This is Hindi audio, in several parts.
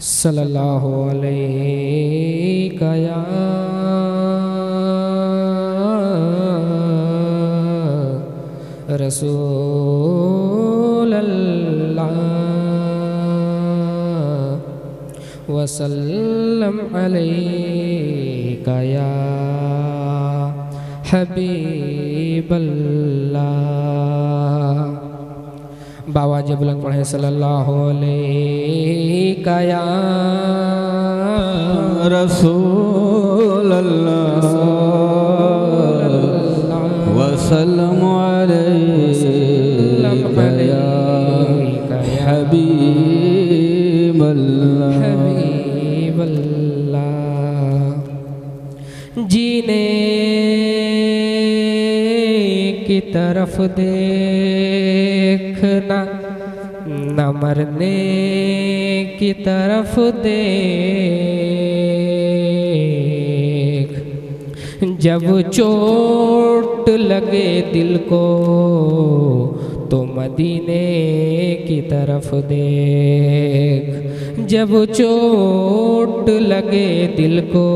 सल्लल्लाहु अलैहि या रसूल अल्लाह वसल्लम अलैका या हबीब अल्लाह। बाबा जब बुलंद पढ़े सल्लल्लाहु अलैका या रसूल अल्लाह वसल्लम अलैका या हबीब अल्लाह। हबीब अल्लाह। जीने की तरफ देखना न मरने की तरफ देख, जब चोट लगे दिल को तो मदीने की तरफ देख, जब चोट लगे दिल को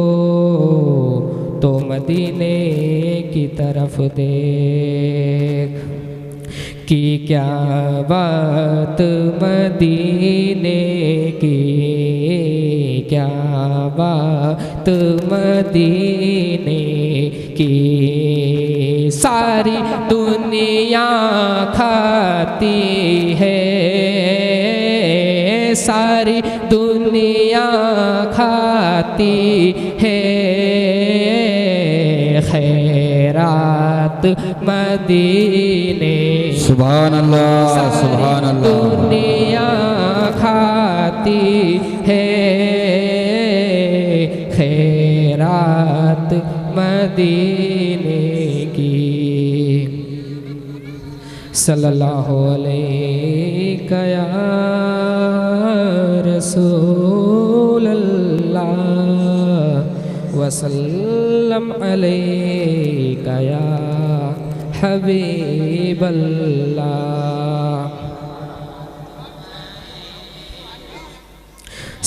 तो मदीने की तरफ देख। कि क्या बात मदीने की, क्या बात मदीने की, सारी दुनिया खाती है, सारी दुनिया खाती है खैरात मदीने। सुभान अल्लाह सुभान अल्लाह। दुनिया खाती है खैरात मदीने की। सल्लल्लाहु अलैका या रसूल अल्लाह वसल्लम अलैका या हबीब अल्लाह।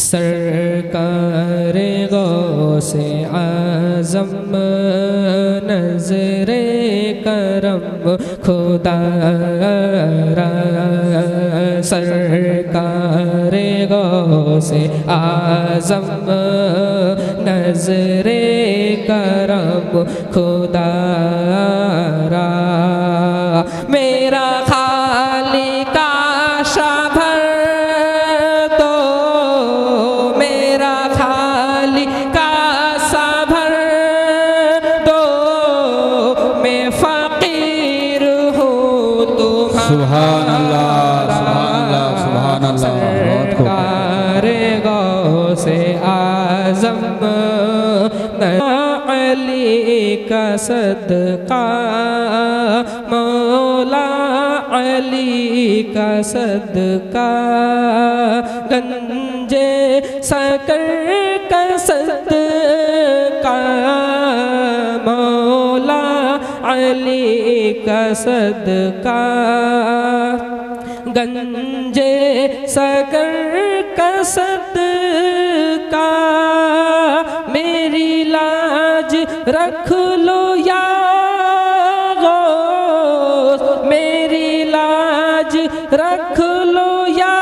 सरकार गौसे आज़म नज़रे करम खुदा रा, सरकार गौसे आज़म नज़रे करम खुदा रा, मेरा खाली काशा भर दो, मेरा खाली काशा भर दो, मैं फ़कीर हूँ तुम्हारा। सुभान अल्लाह सुभान अल्लाह सुभान अल्लाह। सरकार गौसे आज़म अली का सदका, मौला अली का सदका, गंजे सकर का सदका, मौला अली का सदका, गंजे सकर का सदका, मेरी लाज रख लो या गौस, मेरी लाज रख लो या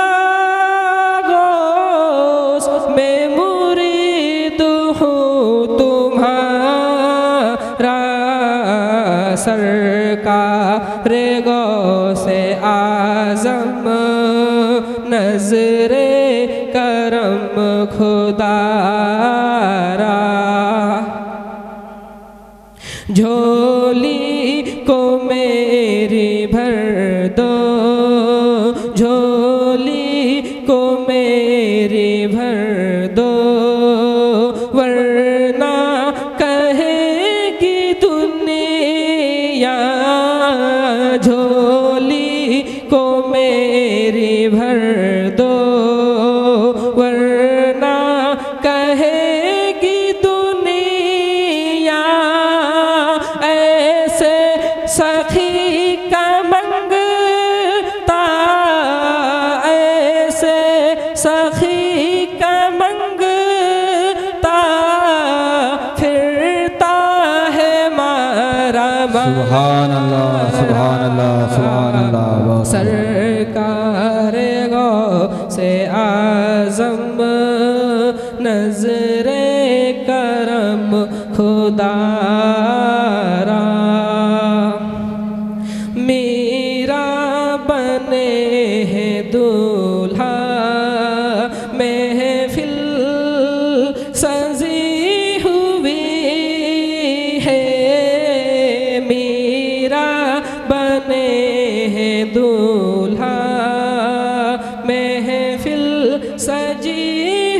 गौस, मैं मुरीद हूँ तुम्हारा। सरकार गौसे आज़म नज़रे करम खुदा रा, झोली को मेरी भर दो, झोली को मेरी भर दो, वरना कहेगी दुनिया, झोली को मेरी भर दो, वरना कहेगी दुनिया, ऐसे सखी का मंगता, ऐसे सखी का सुभान अल्लाह सुभान अल्लाह सुभान अल्लाह। सरकार गो से आज़म नजरे करम खुदारा मेरा बने हैं दूल्हा महफिल सजी हुई है मेरा बने हैं दूल्हा महफिल सजी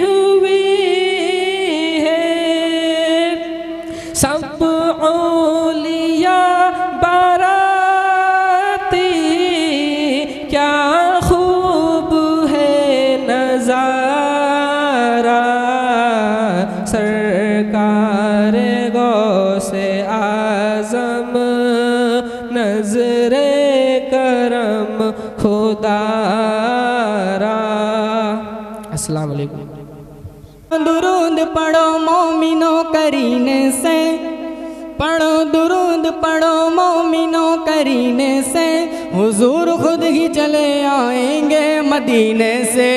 हुई है सब औलिया बाराती क्या खूब है नज़ारा सरकार गौसे आज़म नजरे करम खुदारा। अस्सलाम वालेकुम। दुरूद पढ़ो मोमिनो करीने से, पढ़ो दुरूद पढ़ो मोमिनो करीने से, हुजूर खुद ही चले आएंगे मदीने से।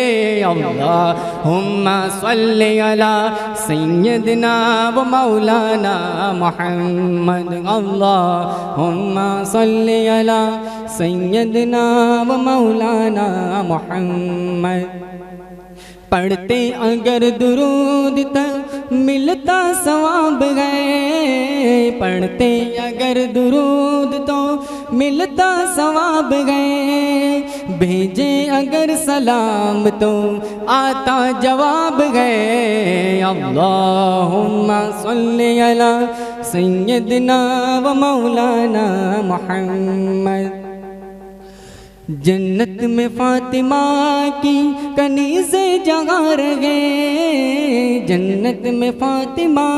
अल्लाहुम्मा सल्ली अला सय्यदना व मौलाना मुहम्मद, अल्लाहुम्मा सल्ली अला सय्यदना व मौलाना मुहम्मद। पढ़ते अगर दुरूद तो मिलता सवाब है, पढ़ते अगर दुरूद तो मिलता सवाब है, भेजे अगर सलाम तो आता जवाब है। अल्लाहुम्मा सल्ली अला सय्यदना व मौलाना मुहम्मद। जन्नत में फातिमा की कनीज़े जगह रहे, जन्नत में फातिमा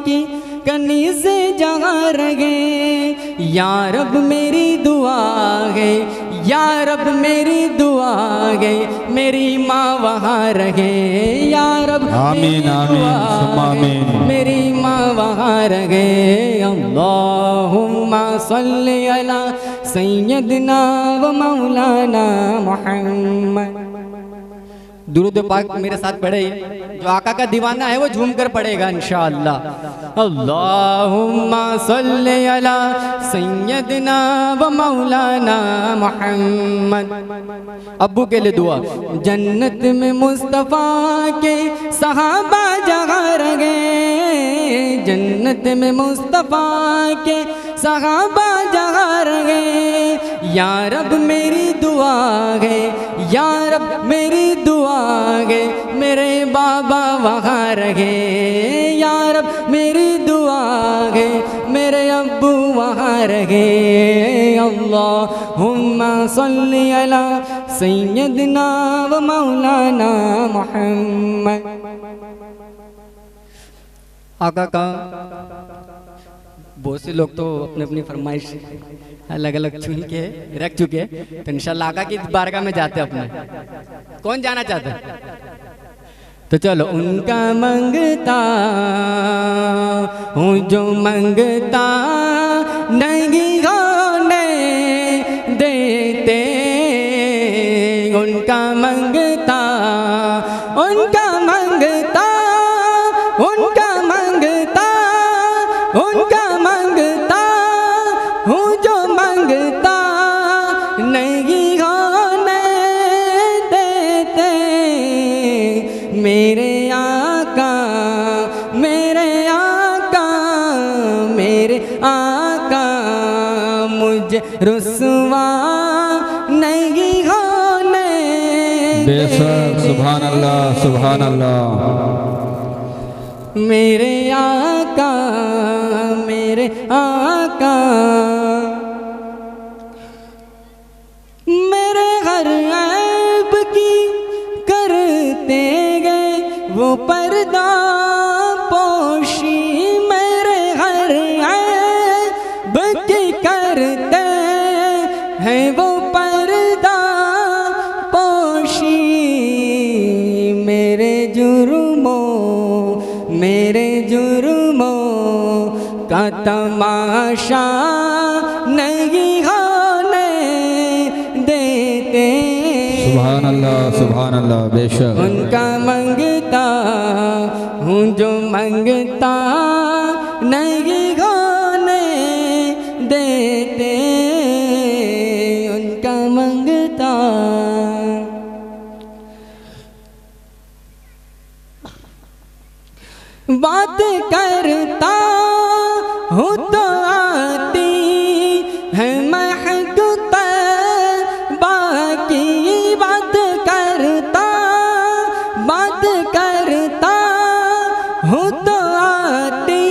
की कनीज़े जगह रहे। या रब मेरी दुआ है, या रब मेरी दुआ है, मेरी माँ वहाँ रहे। या रब आमीन आमीन आमीन। मेरी माँ वहाँ रहे। अल्लाहुम्मा सल्ली अला सय्यदना व मौलाना मुहम्मद। दुरूद पाक मेरे साथ पढ़े, जो आका का दीवाना है वो झूम कर पढ़ेगा इंशाअल्लाह। अल्लाहुम्मा सल्ली अला सय्यदना व मौलाना मुहम्मद। अब्बू के लिए दुआ। जन्नत में मुस्तफ़ा के सहाबा जगह रहे, जन्नत में मुस्तफ़ा के सहाबा जगह रहे। या रब मेरी दुआ है, या रब मेरी दुआ है, मेरे बाबा वहाँ रहे। या रब मेरी दुआ है, मेरे अब्बू वहाँ रहे। अल्लाहुम्मा सल्ली अला सय्यदना व मौलाना मुहम्मद। आका का बहुत से लोग तो अपनी अपनी फरमाइश अलग अलग चुन के रख चुके हैं, तो इंशाल्लाह आका की बारगाह में जाते अपने। कौन जाना चाहता है? तो चलो। उनका मंगता हूँ जो मंगता नहीं होने देते, उनका मंगता उनका मंगता उनका मंगता उनका मंगता हूँ जो मंगता नहीं होने देते। मेरे आका मेरे आका मेरे आका मुझे रुसवा नहीं होने बेशक। सुभान अल्लाह सुभान अल्लाह। मेरे आका मेरे आका मेरे हर ऐब की करते गए वो पर्दा पोशी। मेरे हर ऐब की करते हैं वो पर्दा पोशी। मेरे जुर्मों का तमाशा नहीं होने देते। सुभान अल्लाह बेशक। उनका मंगता हूँ जो मंगता नहीं होने देते। उनका मंगता बात करता हूँ तो आती है महक तैबा की। बात करता हूँ तो आती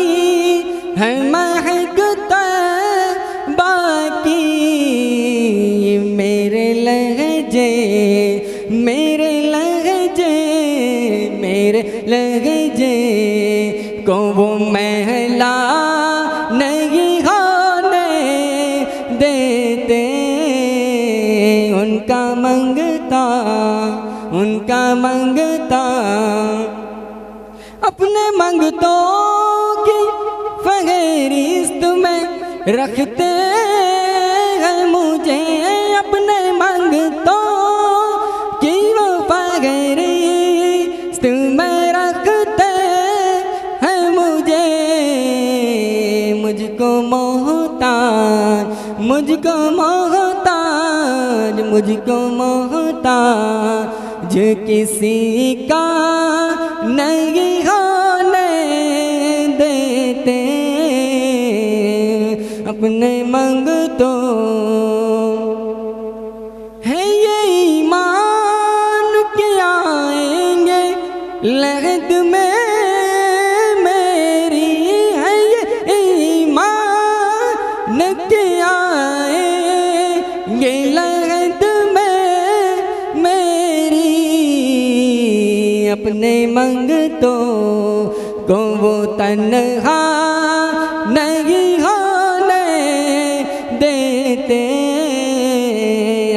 है महक तैबा की। मेरे लहजे को वो महला नहीं होने देते। उनका मंगता अपने मंगतों की फहरिस्त में रखते हैं मुझे। अपने मंगतों की वो फहरिस्त में रखते हैं मुझे। मुझको मोहताज किसी का नहीं होने देते। अपने मंगतों है ये ईमान के आएंगे लहद में मेरी। है ये ईमान के आएंगे लहद में मेरी। अपने मंगतों को वो तन्हा नहीं होने देते।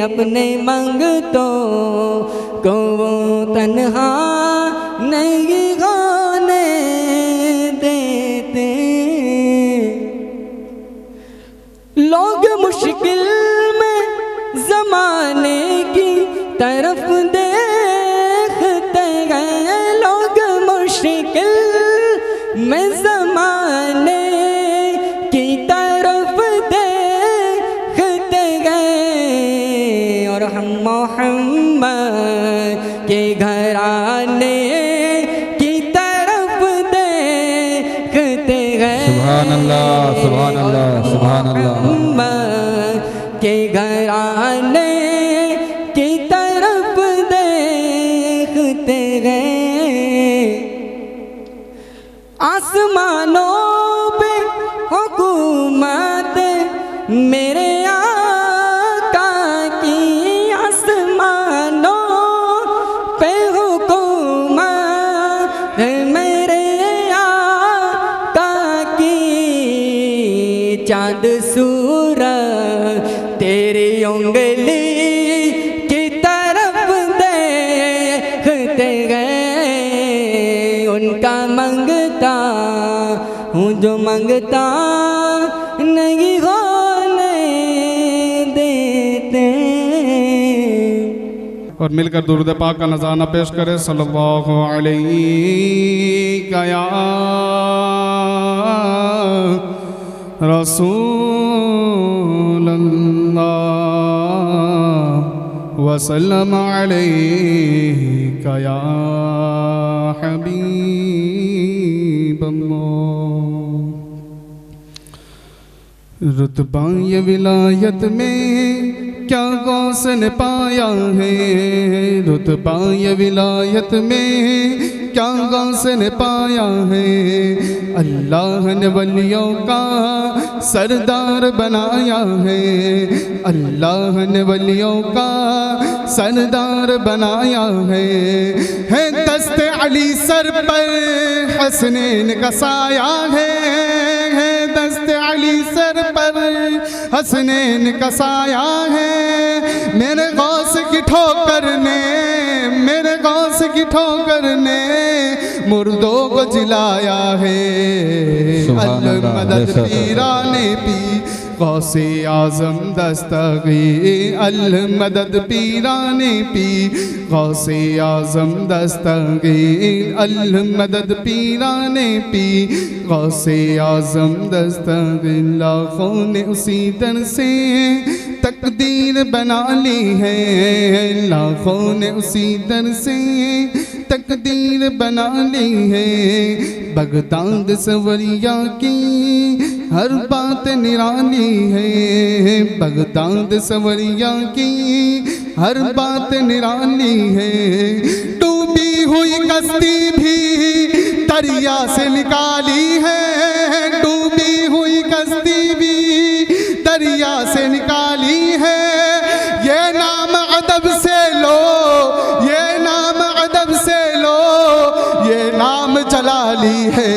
अपने मंगतों को वो तन्हा नहीं होने देते। लोग मुश्किल में ज़माने की तरफ देखते गए। लोग मुश्किल में ज़माने की तरफ देखते गए। और हम मोहम्मद के घराने की तरफ देखते गए। सुभान अल्लाह मोहम्मद के घराने की तरफ देखते गए। आसमानों पे हुकूमत मेरे आका की। आसमानों पे हुकूमत मेरे आका की। चाँद सूरज तेरी उंगली की तरफ देखते गए। उनका मंगता हूँ जो मंगता नहीं होने देते। और मिलकर दुरूद पाक का नज़ारा पेश करें। सल्लल्लाहु अलैहि या रसूल अल्लाह वसल्लम अलैका या हबीब अल्लाह। रुतबा ये विलायत में क्या गौस ने पाया है। रुतबा ये विलायत में क्या गौस ने पाया है। अल्लाह ने वलियों का सरदार बनाया है। अल्लाह ने वलियों का सरदार बनाया है। दस्ते अली सर पर हसनैन का साया है। दस्ते अली सर पर हसनैन का साया है। मेरे गौस की ठोकर ने मुर्दों को जिलाया है। अल मदद पीराने पी गौसे आज़म दस्तगीर अल मदद पीराने पीर गौसे आज़म दस्तगीर अल मदद पीराने पीर गौसे आज़म दस्तगीर। लाखों ने उसी दर से तकदीर बना ली है, लाखों ने उसी दर से तकदीर बना ली है। बगदाद सवरिया की हर बात निराली है, बगदाद सवरिया की हर बात निराली है। डूबी हुई कश्ती भी दरिया से निकाली है, डूबी हुई कश्ती भी दरिया से निकाली है। ये नाम अदब से लो, ये नाम अदब से लो, ये नाम जलाली है।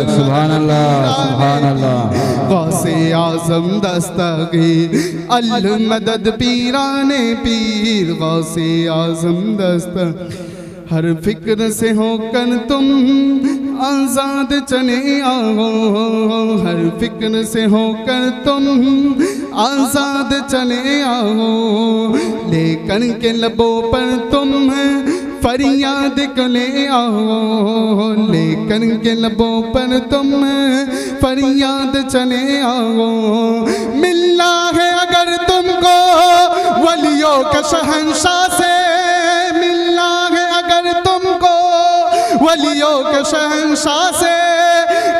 सुभान अल्लाह सुभान अल्लाह। गौसे आज़म दस्तगीर अल मदद पीराने पीर गौसे आज़म दस्तगीर। हर फिक्र से होकर तुम आज़ाद चले आओ, हर फिक्र से होकर तुम आज़ाद चले आओ। लेकर के लबों पर तुम फरियाद को ले आओ, लेकर के लबों पर तुम फरियाद चले आओ। मिलना है अगर तुमको वलियों के शहंशाह से, मिलना है अगर तुमको वलियों के शहंशाह से।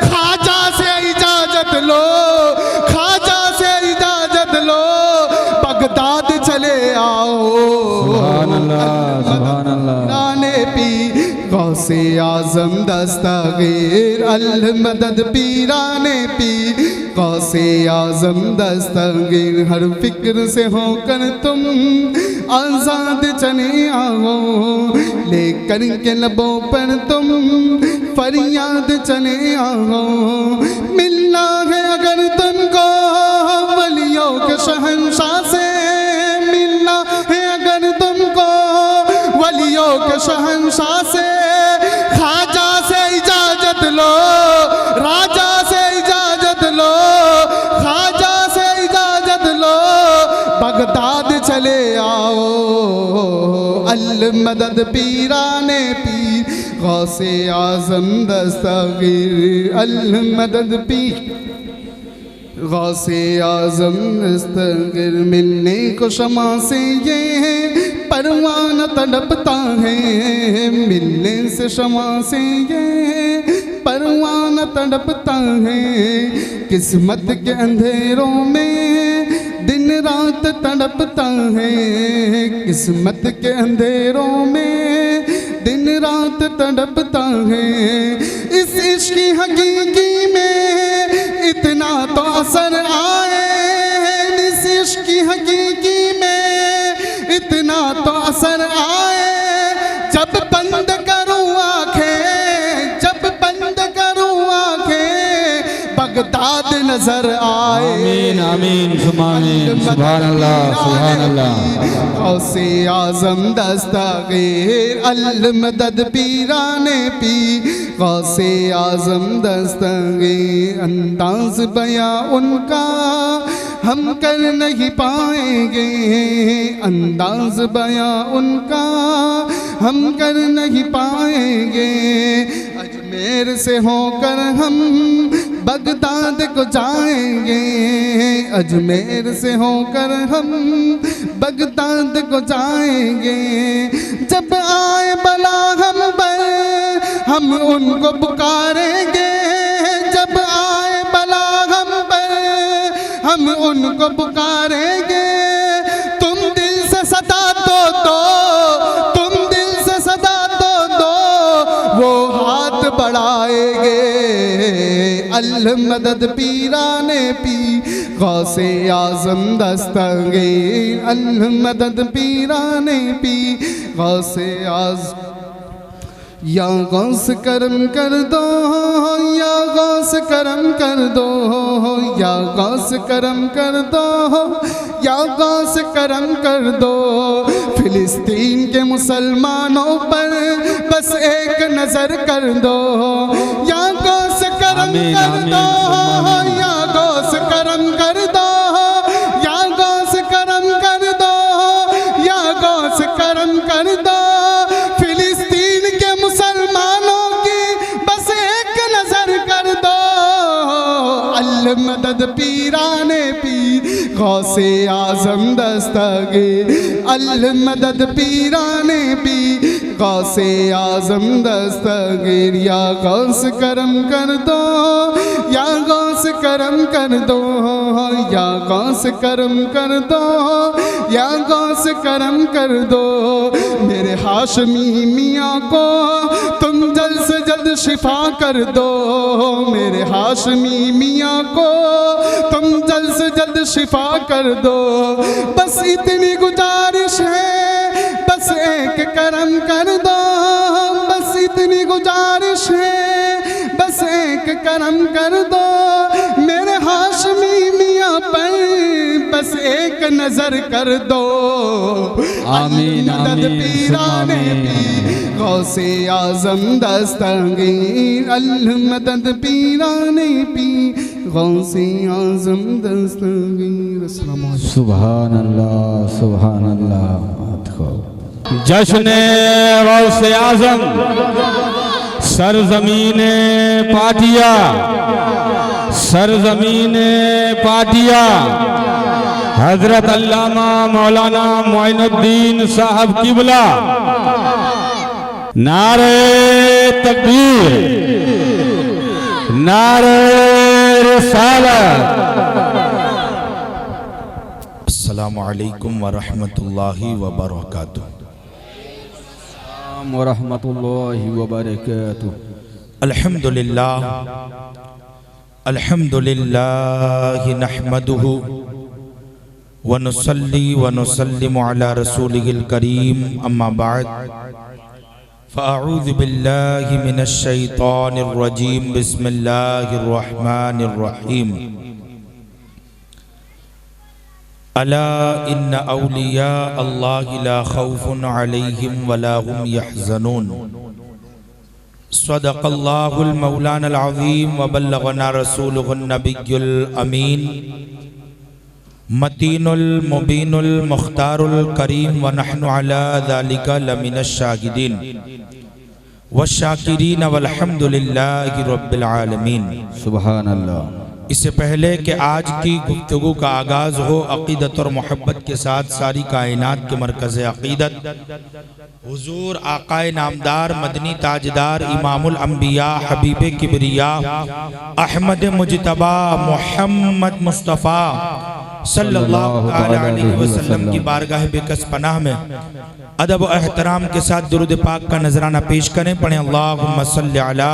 ख्वाजा से इजाजत लो, ख्वाजा से इजाजत लो, बगदाद चले आओ। सुभान अल्लाह सुभान अल्लाह। गौसे आज़म दस्तगीर अल मदद पीराने पीर गौसे आज़म दस्तगीर। हर फिक्र से होकर तुम आज़ाद चले आओ, लेकर के लबों पर तुम फरियाद चले आओ। मिलना है अगर तुमको वलियों के शहंशाह से, मिलना है अगर तुमको वलियों के शहंशाह से। ख्वाजा से इजाजत लो, राजा से इजाजत लो, ख्वाजा से इजाजत लो, बगदाद चले आओ। अल मदद पीराने पीर गौसे आज़म दस्तगीर अल मदद पीर गौसे आज़म दस्तगीर। मिलने को शमा से ये परवाना तड़पता है, मिलने से शमा से ये परवाना तड़पता है। किस्मत के अंधेरों में दिन रात तड़पता है, किस्मत के अंधेरों में दिन रात तड़पता है। इस इश्क की हकीकी में इतना तो असर आए, इस इश्क की हकीकी में इतना तो असर आए। जब बंद करूँ आँखें, जब बंद करूँ आँखें, बगदाद नजर आए। आमीन आमीन सुभान अल्लाह सुभान अल्लाह। गौसे आज़म दस्तगीर अल मदद पीराने पीर गौसे आज़म दस्तगीर। अंदाज़ बयां उनका हम कर नहीं पाएंगे, अंदाज़ बयां उनका हम कर नहीं पाएंगे। अजमेर से होकर हम बगदाद को जाएंगे, अजमेर से होकर हम बगदाद को जाएंगे। जब आए बला हम पर हम उनको पुकारेंगे, जब आए बला हम पर हम उनको पुकारेंगे। तुम दिल से सदा दो, तुम दिल से सदा दो, वो हाथ बढ़ाएंगे। अल मदद पीराने पीर गौसे आज़म दस्तगीर अल मदद पीराने पीर गौसे आज़म। या गौस करम कर दो, या गौस करम कर दो, या गौस करम कर दो, या गौस करम कर दो। फिलिस्तीन के मुसलमानों पर बस एक नज़र कर दो। या गौस करम कर दो, या गौस गौसे आजम दस्तगीर अल मदद पीराने पी गौसे आजम दस्तगीर या गौस करम कर दो या गौस करम कर दो या गौस करम कर दो या गौस करम कर दो मेरे हाशमी मियाँ को तुम जल्द से जल्द शिफा कर दो मेरे हाशमी मियाँ को तुम जल्द से जल्द शिफा कर दो बस इतनी गुजारिश है बस एक करम कर दो बस इतनी गुजारिश है बस एक करम कर दो मेरे हाशमी मियाँ पर बस एक नजर कर दो आमीन आमीन पीराने पी गौसे आजम दस्तगीर अल मदद पीराने पी गौसे आजम दस्तगीर। अस्सलाम वालेकुम। सुभान अल्लाह जश्न गौसे आजम सरजमीने पाटिया सरजमीने पाटिया हजरत अल्लामा मौलाना मोइनुद्दीन साहब किबला नारे तकबीर नारे रिसालत। अस्सलामु अलैकुम व रहमतुल्लाहि व बरकातुहू। व रहमतुल्लाहि व बरकातुहू। अल्हम्दुलिल्लाह अल्हम्दुलिल्लाह नहमदुहु व नुसल्ली व नुसल्लिमु अला रसूलिहिल करीम अम्मा बाद फ़अऊज़ु बिल्लाहि मिनश शैतानिर रजीम बिस्मिल्लाहिर रहमानिर रहीम। अला इन्न औलिया अल्लाहि ला खौफुन अलैहिम वला हुम यहज़नून। सदक़ल्लाहुल मौलानाल अज़ीम व बल्लगना रसूलुहुन नबियुल अमीन मतीनुल मुबीनुल मुख्तारुल करीम व नहनु अला ज़ालिका लमिनश शाहिदीन व शाकिरीन वल्हम्दुलिल्लाहि रब्बिल आलमीन। सुभान अल्लाह। इससे पहले कि आज की गुफ्तगू का आगाज़ हो अक़ीदत और मोहब्बत के साथ सारी कायनात के मरकज़ अक़ीदत हुज़ूर आक़ाए नामदार मदनी ताजदार इमामुल अंबिया हबीबे किबरिया अहमद मुजतबा मोहम्मद मुस्तफ़ा सल्लल्लाहु अलैहि वसल्लम की बारगाह बेकस पनाह में अदब व एहतराम के साथ दुरूद पाक का नजराना पेश करें। पढ़ें अल्लाहुम्मा सल्लि अला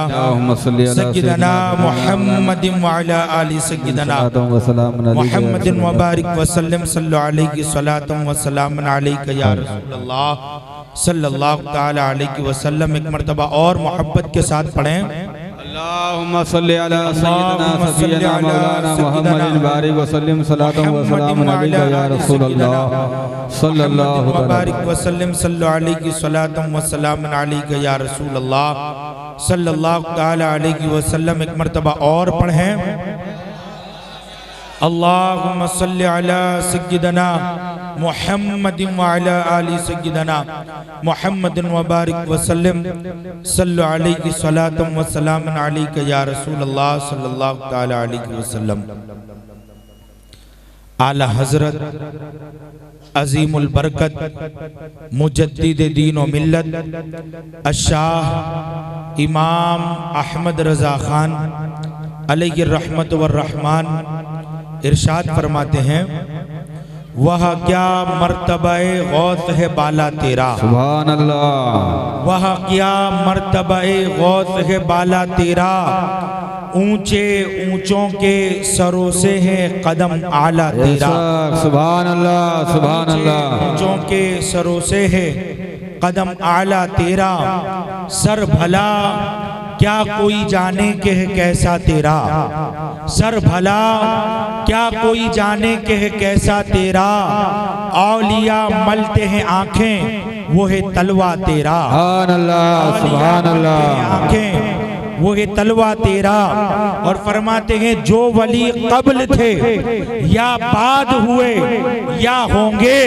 सय्यिदना मुहम्मदिन व अला आलि सय्यिदना मुहम्मदिन व बारिक व सल्लिम सल्लल्लाहु अलैहि सलातम व सलामन अलैका या रसूलल्लाह सल्लल्लाहु तआला अलैहि वसल्लम। एक मर्तबा और मोहब्बत के साथ पढ़ें अल्लाहुम्मा सल्लि अला सय्यिदना सफियना मौलाना मुहम्मदिन बारिक व सल्लिम सलातम व सलामन अलैका या रसूलल्लाह सल्लल्लाहु बारिक व सल्लिम सल्लल्लाहु अलैहि सलातम व सलामन अलैका या रसूलल्लाह सल्लल्लाहु तआला अलैहि वसल्लम। एक मर्तबा और पढ़ें अल्लाहुम्मा सल्लि अला सय्यिदना मुहम्मदिन व अला आलि सय्यिदना मुहम्मदिन व बारिक व सल्लिम सल्लल्लाहु अलैहि सलातम व सलामन अलैका या रसूलल्लाह सल्लल्लाहु तआला अलैहि वसल्लम। आला हजरत अजीमुल बरकत मुजद्दिद दीन व मिल्लत अशाह इमाम अहमद रज़ा खान अलैहि रहमत व रहमान इरशाद फरमाते हैं वह क्या मर्तबे गौस है बाला तेरा। सुभान अल्लाह। वह क्या मर्तबे गौस है बाला तेरा ऊंचे ऊंचों के सरों से है कदम आला तेरा। सुभान अल्लाह सुभान अल्लाह। ऊंचों के सरों से है कदम आला तेरा सर भला क्या कोई जाने के है कैसा तेरा। सर भला क्या कोई जाने के है कैसा तेरा औलिया मलते हैं आंखें वो है तलवा तेरा। सुभान अल्लाह सुभान अल्लाह। आंखें वो है तलवा तेरा। और फरमाते हैं जो वली कब्ल थे या बाद हुए या होंगे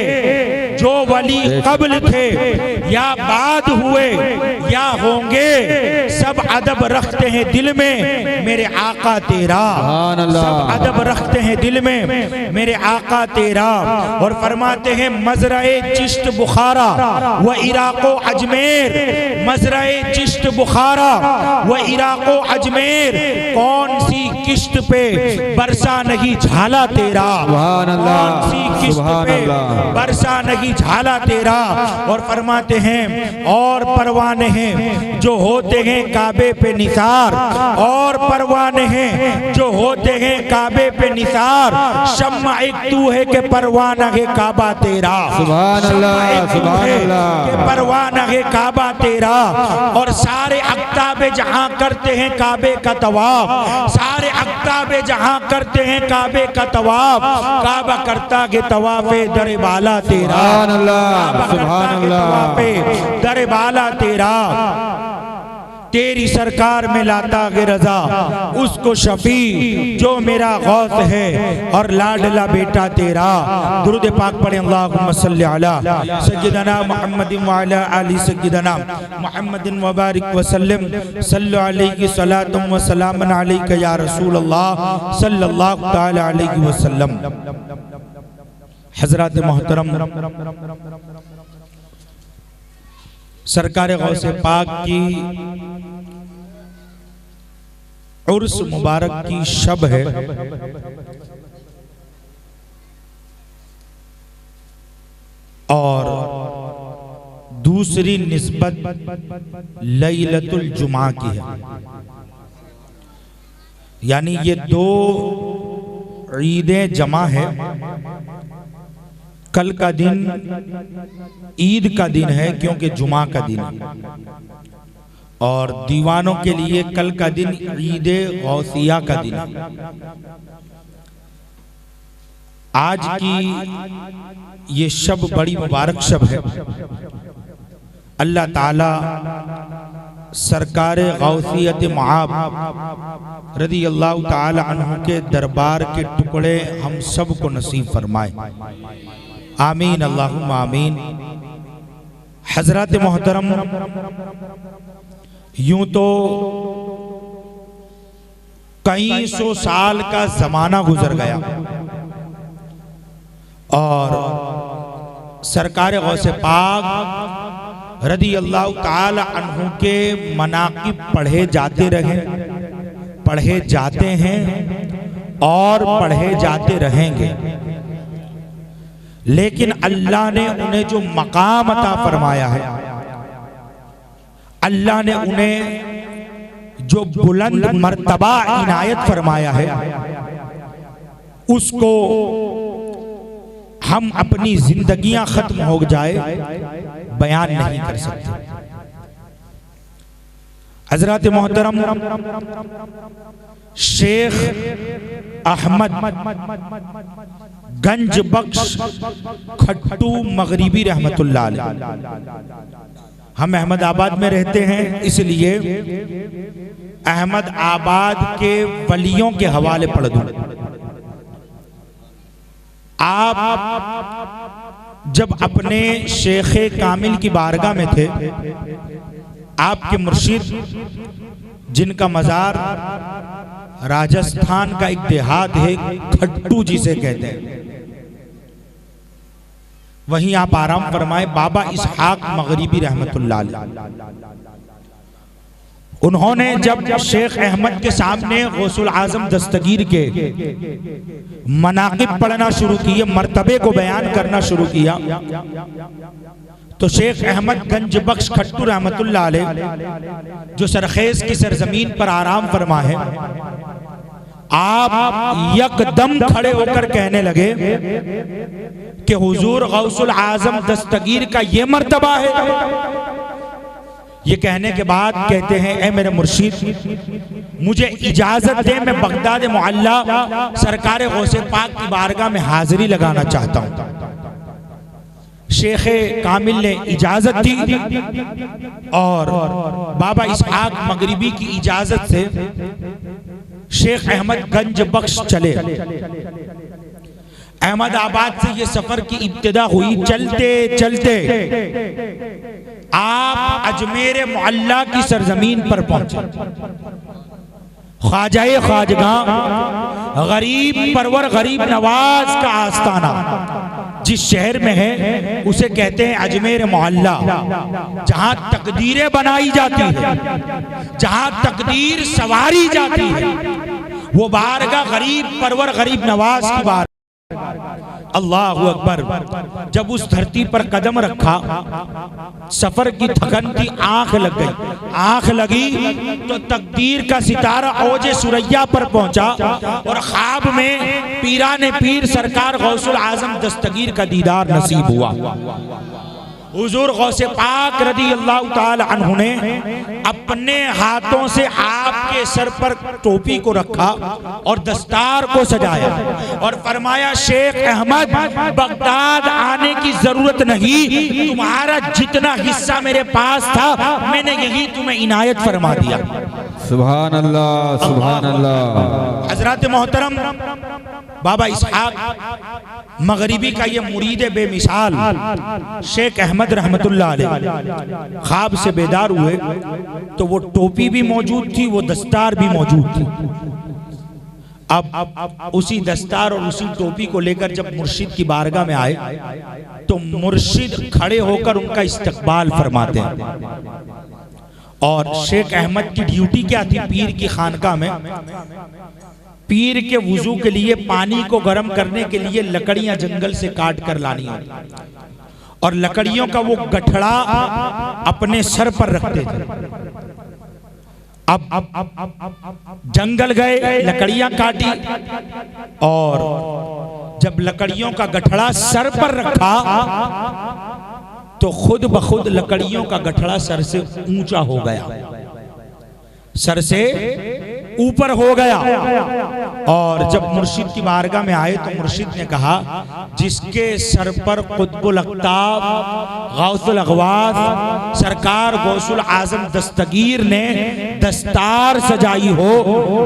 जो वली कब्ल थे या बाद हुए या होंगे सब सब अदब रखते हैं दिल में मेरे आका तेरा, सब अदब रखते हैं दिल में मेरे आका तेरा। और फरमाते हैं मजराए चिश्त बुखारा व इराक़ो अजमेर, मजराए चिश्त बुखारा व इराक़ो अजमेर, कौन सी किश्त पे बरसा नहीं झाला तेरा, कौन सी किश्त पे बरसा नहीं झाला तेरा। और फरमाते हैं और परवाने हैं जो होते हैं काबे पे निसार, और परवाने हैं जो होते हैं काबे पे निसार, शम्मा एक तू है कि परवाना है काबा तेरा, सुभान अल्लाह, सुभान अल्लाह, कि परवाना है काबा तेरा। और सारे अक्ताबे जहां करते हैं काबे का तवाफ, सारे अक्ताबे जहां करते हैं काबे का तवाफ, काबा करता के तवाफे दर बाला तेरा, सुभान अल्लाह, सुभान अल्लाह, दर बाला तेरा। तेरी सरकार में लाता गे रजा उसको शफी जो मेरा गौस है और लाडला बेटा तेरा। दुरूद पाक पढ़े अल्लाहुम्मा सल्ली अला सय्यिदना मुहम्मदिन व अला आलि सय्यिदना मुहम्मदिन व बारिक व सल्लिम सल्लु अलैहि सलातुम व सलामन अलैका या रसूल अल्लाह सल्लल्लाहु तआला अलैहि वसल्लम। हज़रात मोहतरम, सरकार गौसे पाक की उर्स मुबारक की शब है। और दूसरी निस्बत लैलतुल जुमा की है, यानी ये दो ईदें जमा है। कल का दिन ईद का दिन है क्योंकि जुमा का दिन है, और दीवानों के लिए कल का दिन ईद गौसिया का दिन है। आज की ये शब बड़ी मुबारक शब है। अल्लाह ताला सरकार गौसियत मआब रज़ी अल्लाह ताला अन्हु के दरबार के टुकड़े हम सब को नसीब फरमाए, आमीन अल्लाहुम्मा आमीन। हज़रात मोहतरम, यूं तो कई सौ साल का जमाना गुजर गया और सरकार गौसे पाक रज़ी अल्लाह ताला अन्हु के मनाक़िब पढ़े जाते रहे, पढ़े जाते हैं और पढ़े जाते रहेंगे। लेकिन अल्लाह ने उन्हें जो मकाम अता फरमाया है, अल्लाह ने उन्हें जो बुलंद मर्तबा इनायत फरमाया है, उसको हम अपनी जिंदगियां खत्म हो जाए बयान नहीं कर सकते। हज़रात मोहतरम, शेख अहमद गंज बख्श खट्टू मगरिबी रहमतुल्लाह अलैह, हम अहमदाबाद में रहते हैं, इसलिए अहमदाबाद के वलियों के हवाले पढ़ दूं। आप जब अपने शेख कामिल की बारगाह में थे, आपके मुर्शिद जिनका मज़ार राजस्थान का एक देहात है खट्टू जिसे कहते हैं, वहीं आप आराम फरमाए, बाबा इसहाक मगरिबी रहमतुल्लाह अलैह। उन्होंने जब शेख अहमद के सामने गौसुल आजम दस्तगीर के मनाकिब पढ़ना शुरू किए, मर्तबे को बयान करना शुरू किया, तो शेख अहमद गंज बख्श खट्टू रहमतुल्लाह अलैह जो सरखेज की सरजमीन पर आराम फरमा है, आप यकदम खड़े होकर कहने लगे कि हुजूर गौसुल आजम दस्तगीर का ये मर्तबा है। ये कहने के बाद कहते हैं, ए मेरे मुर्शिद, मुझे इजाजत दे, मैं बगदाद मुअल्ला सरकार गौसे पाक की बारगाह में हाजिरी लगाना चाहता हूं। शेख कामिल ने इजाजत दी और बाबा इसहाक मगरिबी की इजाजत से शेख अहमद गंज बख्श चले। अहमदाबाद से ये सफर की इब्तिदा हुई। चलते चलते आप अजमेर मुअल्ला की सरजमीन पर पहुंचे। ख्वाजाए ख्वाजगां गरीब परवर गरीब नवाज का आस्ताना जिस शहर में है उसे कहते हैं अजमेर मुअल्ला। जहां तकदीरें बनाई जाती है, जहां तकदीर सवारी जाती है, वो बारगाह गरीब परवर गरीब नवाज की बार। अल्लाहु अकबर। जब उस धरती पर कदम रखा, सफर की थकन थी, आंख लग गई। आंख लगी तो तकदीर का सितारा औजे सुरैया पर पहुंचा और ख्वाब में पीराने पीर सरकार गौसुल आजम दस्तगीर का दीदार नसीब हुआ। हुजूर गौसे पाक रदी अल्लाह ताला अन्हु ने अपने हाथों से आपके सर पर टोपी को रखा और दस्तार को सजाया और फरमाया, शेख अहमद, बगदाद आने की जरूरत नहीं, तुम्हारा जितना हिस्सा मेरे पास था मैंने यही तुम्हें इनायत फरमा दिया। सुभान अल्लाह, सुभान अल्लाह। हजरत मोहतरम बाबा इसहाक मगरिबी का ये मुरीद बेमिसाल शेख अहमद रहमतुल्लाह अलैह ख्वाब से बेदार हुए तो वो टोपी भी मौजूद थी, वो दस्तार भी मौजूद थी। अब उसी दस्तार और उसी टोपी को लेकर जब मुर्शिद की बारगाह में आए तो मुर्शिद खड़े होकर उनका इस्तकबाल फरमाते हैं। और शेख अहमद की ड्यूटी क्या थी? पीर की खानका में पीर के वुजू के लिए पानी को गर्म करने के लिए लकड़ियां जंगल से काट कर लानी होती और लकड़ियों का वो गठड़ा अपने सर पर रखते थे। अब जंगल गए, लकड़ियां काटी और जब लकड़ियों का गठड़ा सर पर रखा तो खुद ब खुद लकड़ियों का गठड़ा सर से ऊंचा हो गया, सर से ऊपर हो गया। और जब मुर्शिद की बारगाह में आए तो मुर्शिद ने कहा, जिसके सर पर कुतुबुल अक़ताब गौसुल अग़वास सरकार गौसुल आज़म दस्तगीर ने दस्तार सजाई हो,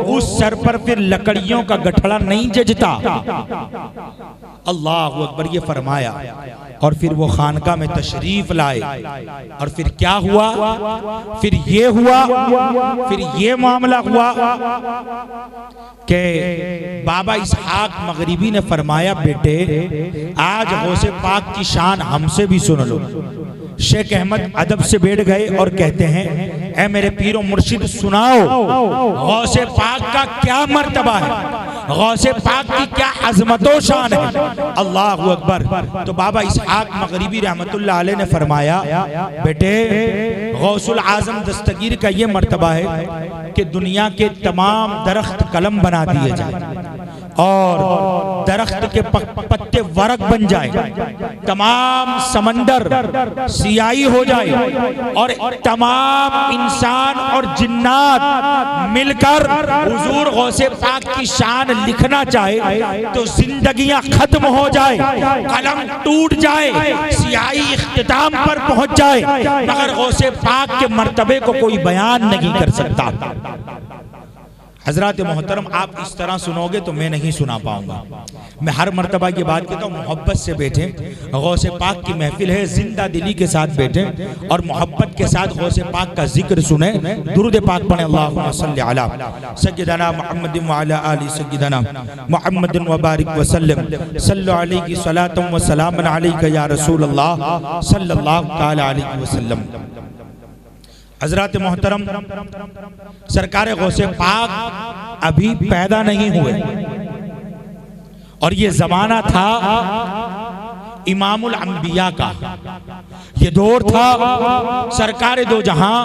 उस सर पर फिर लकड़ियों का गठड़ा नहीं जचता। अल्लाहु अकबर ये फरमाया और फिर वो खानका में तशरीफ लाए। और फिर क्या हुआ? फिर ये हुआ, फिर ये मामला हुआ कि बाबा इसहाक मगरिबी ने फरमाया, बेटे आज गौसे पाक की शान हमसे भी सुन लो। शेख अहमद अदब से बैठ गए और कहते हैं, ऐ मेरे पीरो मुर्शिद सुनाओ गौसे पाक का क्या मर्तबा है, गौसे पाक की क्या अजमतो शान है। अल्लाहु अकबर। तो बाबा इसहाक मगरिबी रहमतुल्लाह अलैह ने फरमाया, बेटे गौसुल आजम दस्तगीर का ये मर्तबा है कि दुनिया के तमाम दरख्त कलम बना दिए जाए और दरख्त के पत्ते वरक बन जाए, तमाम समंदर सियाही हो जाए और तमाम इंसान और जिन्नात मिलकर हुजूर गौसे पाक की शान लिखना चाहे तो जिंदगियां खत्म हो जाए, कलम टूट जाए, सियाही इख्तिताम पर पहुंच जाए, मगर गौसे पाक के मर्तबे को कोई बयान नहीं कर सकता। हजरत मोहतरम, आप इस तरह सुनोगे तो मैं नहीं सुना पाऊंगा। मैं हर मर्तबा की बात कहता हूँ, मोहब्बत से बैठे, गौसे पाक की महफिल है, जिंदा दिली के साथ बैठे और मोहब्बत के साथ गौसे पाक का जिक्र सुने, दुरूद पाक पढ़े। अल्लाहुम्मा सल्लि अला सय्यिदना मुहम्मद व अला आलि सय्यिदना मुहम्मद व बारिक व सल्लिम सल्लु अलैहि सलातम व सलामन अलैका या रसूल अल्लाह सल्लल्लाहु तआला अलैहि वसल्लम। हजरत मोहतरम, सरकार गौसे पाक अभी पैदा नहीं हुए और ये जमाना था इमामुल अंबिया का, ये दौर था सरकार दो जहां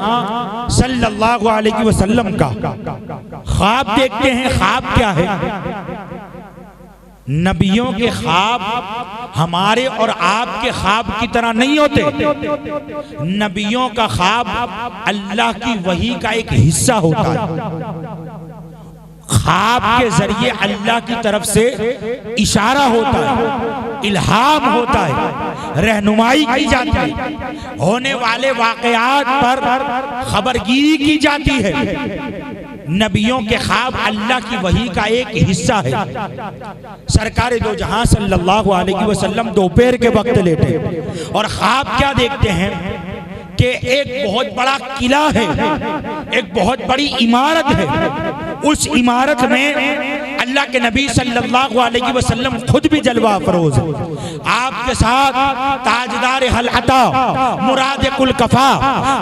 सल्लल्लाहु अलैहि वसल्लम का। ख्वाब देखते हैं, ख्वाब क्या है? नबियों के ख्वाब हमारे और आपके ख्वाब की तरह नहीं होते। नबियों का ख्वाब अल्लाह की वही का एक हिस्सा होता है। ख्वाब के जरिए अल्लाह की तरफ से इशारा होता है, इल्हाम होता है, रहनुमाई की जाती है, होने वाले वाकयात पर खबरगिरी की जाती है। नबियों के ख्वाब अल्लाह की वही का एक हिस्सा है। सरकार दो जहां सल्लल्लाहु अलैहि वसल्लम दोपहर के वक्त लेटे और ख्वाब क्या देखते हैं कि एक बहुत बड़ा किला है, एक बहुत बड़ी इमारत है। उस इमारत में अल्लाह के नबी सल्लल्लाहु अलैहि वसल्लम खुद भी जलवा अफरोज है। आपके साथ ताजदार हलअता, मुराद कुल कफा,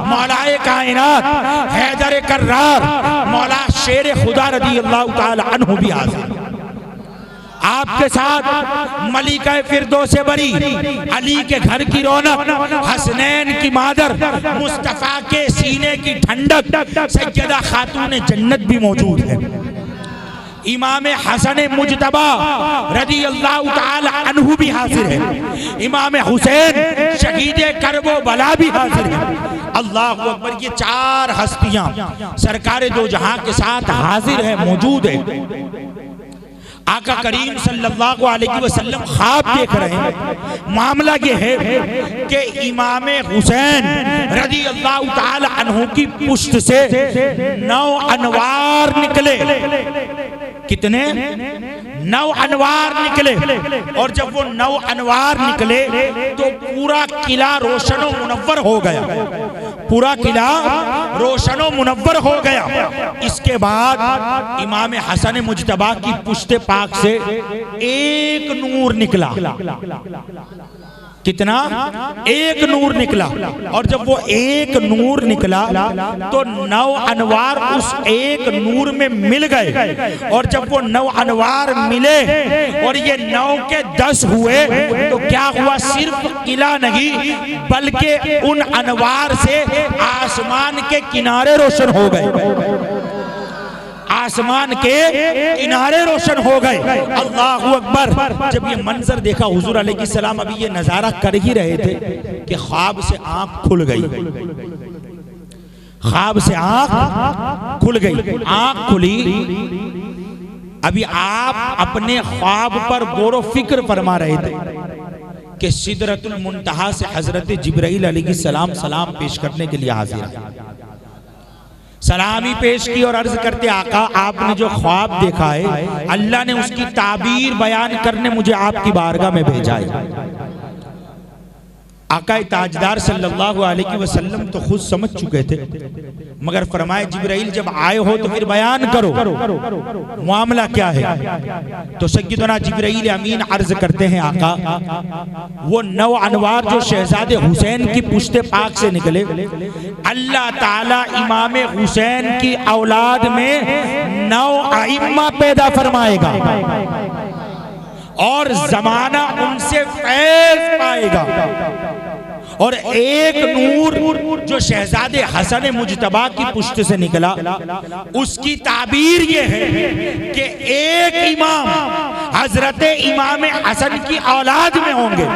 मौलाए कायनात, हैदर कर्रार, मौला शेर खुदा रदी अल्लाह ताला अन्हु भी हाजिर। आपके साथ मलिका फिरदौसे बरी, अली के घर की रौनक, हसनैन की मादर, मुस्तफा के सीने की ठंडक, सैयदा खातून जन्नत भी मौजूद है। इमाम हसन मुजतबा रदी अल्लाह ताला अन्हु भी हाजिर है। इमाम हुसैन शहीद करबो बला भी हाजिर है। अल्लाह अकबर। ये चार हस्तियां सरकार दो जहां के साथ हाजिर है, मौजूद है। आका करीम सल्लल्लाहु अलैहि वसल्लम ख्वाब देख रहे हैं। मामला ये है कि इमाम हुसैन रज़ी अल्लाह ताला अन्हु की पुश्त से 9 अनवार निकले। कितने? 9 अनवार निकले। और जब वो 9 अनवार निकले तो पूरा किला रोशनो मुनव्वर हो गया। पूरा किला रोशनो मुनव्वर हो गया। इसके बाद इमाम हसन मुजतबा की पुश्ते पाक से एक नूर निकला। कितना? एक नूर निकला। और जब वो एक नूर निकला तो 9 अनवार उस एक नूर में मिल गए। और जब वो 9 अनवार मिले और ये 9 के 10 हुए तो क्या हुआ? सिर्फ किला नहीं बल्कि उन अनवार से आसमान के किनारे रोशन हो गए। आसमान के किनारे रोशन हो गए। अल्लाहु अकबर। जब ये मंजर देखा हुजूर अलैहिस्सलाम अभी ये नजारा कर ही रहे थे कि ख्वाब से आंख खुल गई। ख्वाब से आंख खुल गई। आंख खुली। अभी आप अपने ख्वाब पर गौर फिक्र फरमा रहे थे कि सिदरतुल मुंतहा से हजरत जिब्राइल अलैहिस्सलाम सलाम पेश करने के लिए हाजिर है। सलामी पेश की और अर्ज करते, आका आपने जो ख्वाब देखा है अल्लाह ने उसकी ताबीर बयान करने मुझे आपकी बारगाह में भेजा है। आका ताजदार सल्लल्लाहु अलैहि वसल्लम तो खुद समझ चुके थे, मगर फरमाए जिब्राइल जब आए हो तो फिर बयान करो, मामला क्या है। तो सय्यदना जिब्राइल अमीन अर्ज करते हैं, आका वो 9 अनवार जो शहजादे हुसैन की पुश्ते पाक से निकले, अल्लाह ताला इमाम हुसैन की औलाद में 9 आइम्मा पैदा फरमाएगा और जमाना उनसे फैज पाएगा। और एक नूर जो शहजादे हसन मुजतबा की पुश्त से निकला, उसकी ताबीर ये है कि एक इमाम हजरत इमाम हसन की औलाद में होंगे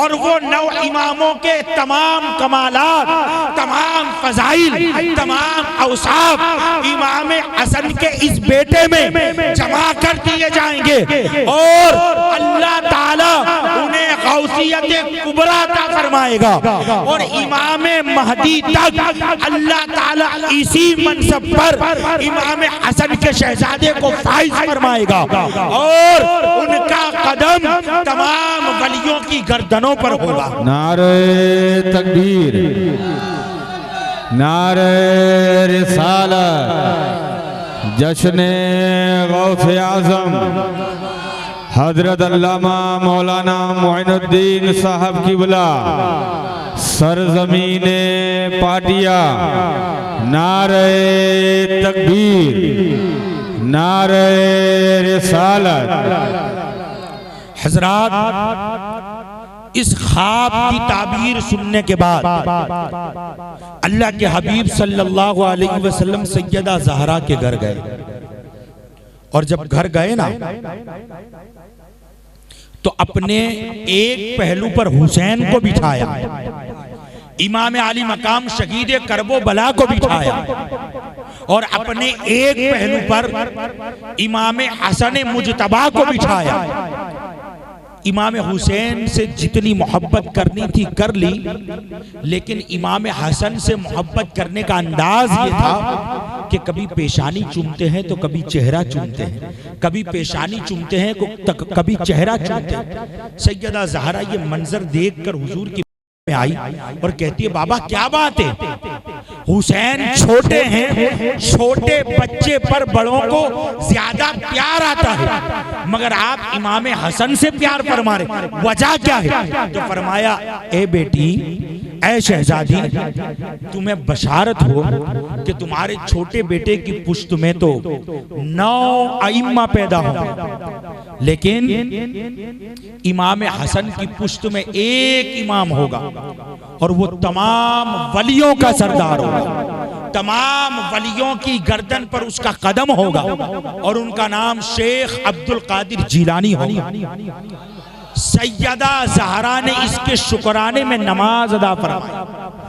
और वो 9 इमामों के तमाम कमालात, तमाम फजाइल, तमाम औसाफ इमाम हसन के इस बेटे में जमा कर दिए जाएंगे और अल्लाह ताला उन्हें गौसियत कुबरा अता फरमाएगा। और इमाम महदी तक अल्लाह ताला इसी मनसब पर इमाम हसन के शहजादे को फाइज फरमाएगा और उनका कदम तमाम वलियों की गर्दनों पर होगा। नारे तकबीर, नारे रिसालत, जश्न गौसे आज़म हजरत अल्लामा मौलाना मोइनुद्दीन साहब की बुला सरजमीने पाटिया। नारे तकबीर, नारे रिसालत। हजरात, इस ख्वाब की ताबीर सुनने के बाद अल्लाह के हबीब सल्लल्लाहु अलैहि वसल्लम सैयदा ज़हरा के घर गए। और जब घर गए ना तो अपने एक पहलू पर हुसैन को बिठाया, इमाम आली मकाम शहीद करबो बला को बिठाया और अपने एक पहलू पर इमाम हसन मुजतबा को बिठाया। इमाम हुसैन से जितनी मोहब्बत करनी थी कर ली, लेकिन इमाम हसन से मोहब्बत करने का अंदाज ये था कि कभी पेशानी चूमते हैं तो कभी चेहरा चूमते हैं, कभी पेशानी चूमते हैं तो कभी चेहरा चूमते हैं। सैयदा ज़हरा ये मंजर देखकर हुजूर की में आई और कहती है बाबा क्या बात है, हुसैन छोटे हैं, छोटे बच्चे पर बड़ों को ज्यादा प्यार आता है, मगर आप इमाम हसन से प्यार फरमा रहे, वजह क्या है? तो फरमाया ए बेटी, ऐ शहजादी, तुम्हें बशारत हो कि तुम्हारे छोटे बेटे की पुश्त में तो 9 अइम्मा पैदा हो, लेकिन इमाम हसन की पुश्त में एक इमाम होगा और वो तमाम वलियों का सरदार होगा, तमाम वलियों की गर्दन पर उसका कदम होगा और उनका नाम शेख अब्दुल कादिर जीलानी होगा। सैयदा ज़हरा ने इसके शुक्राने में नमाज अदा फरमाई।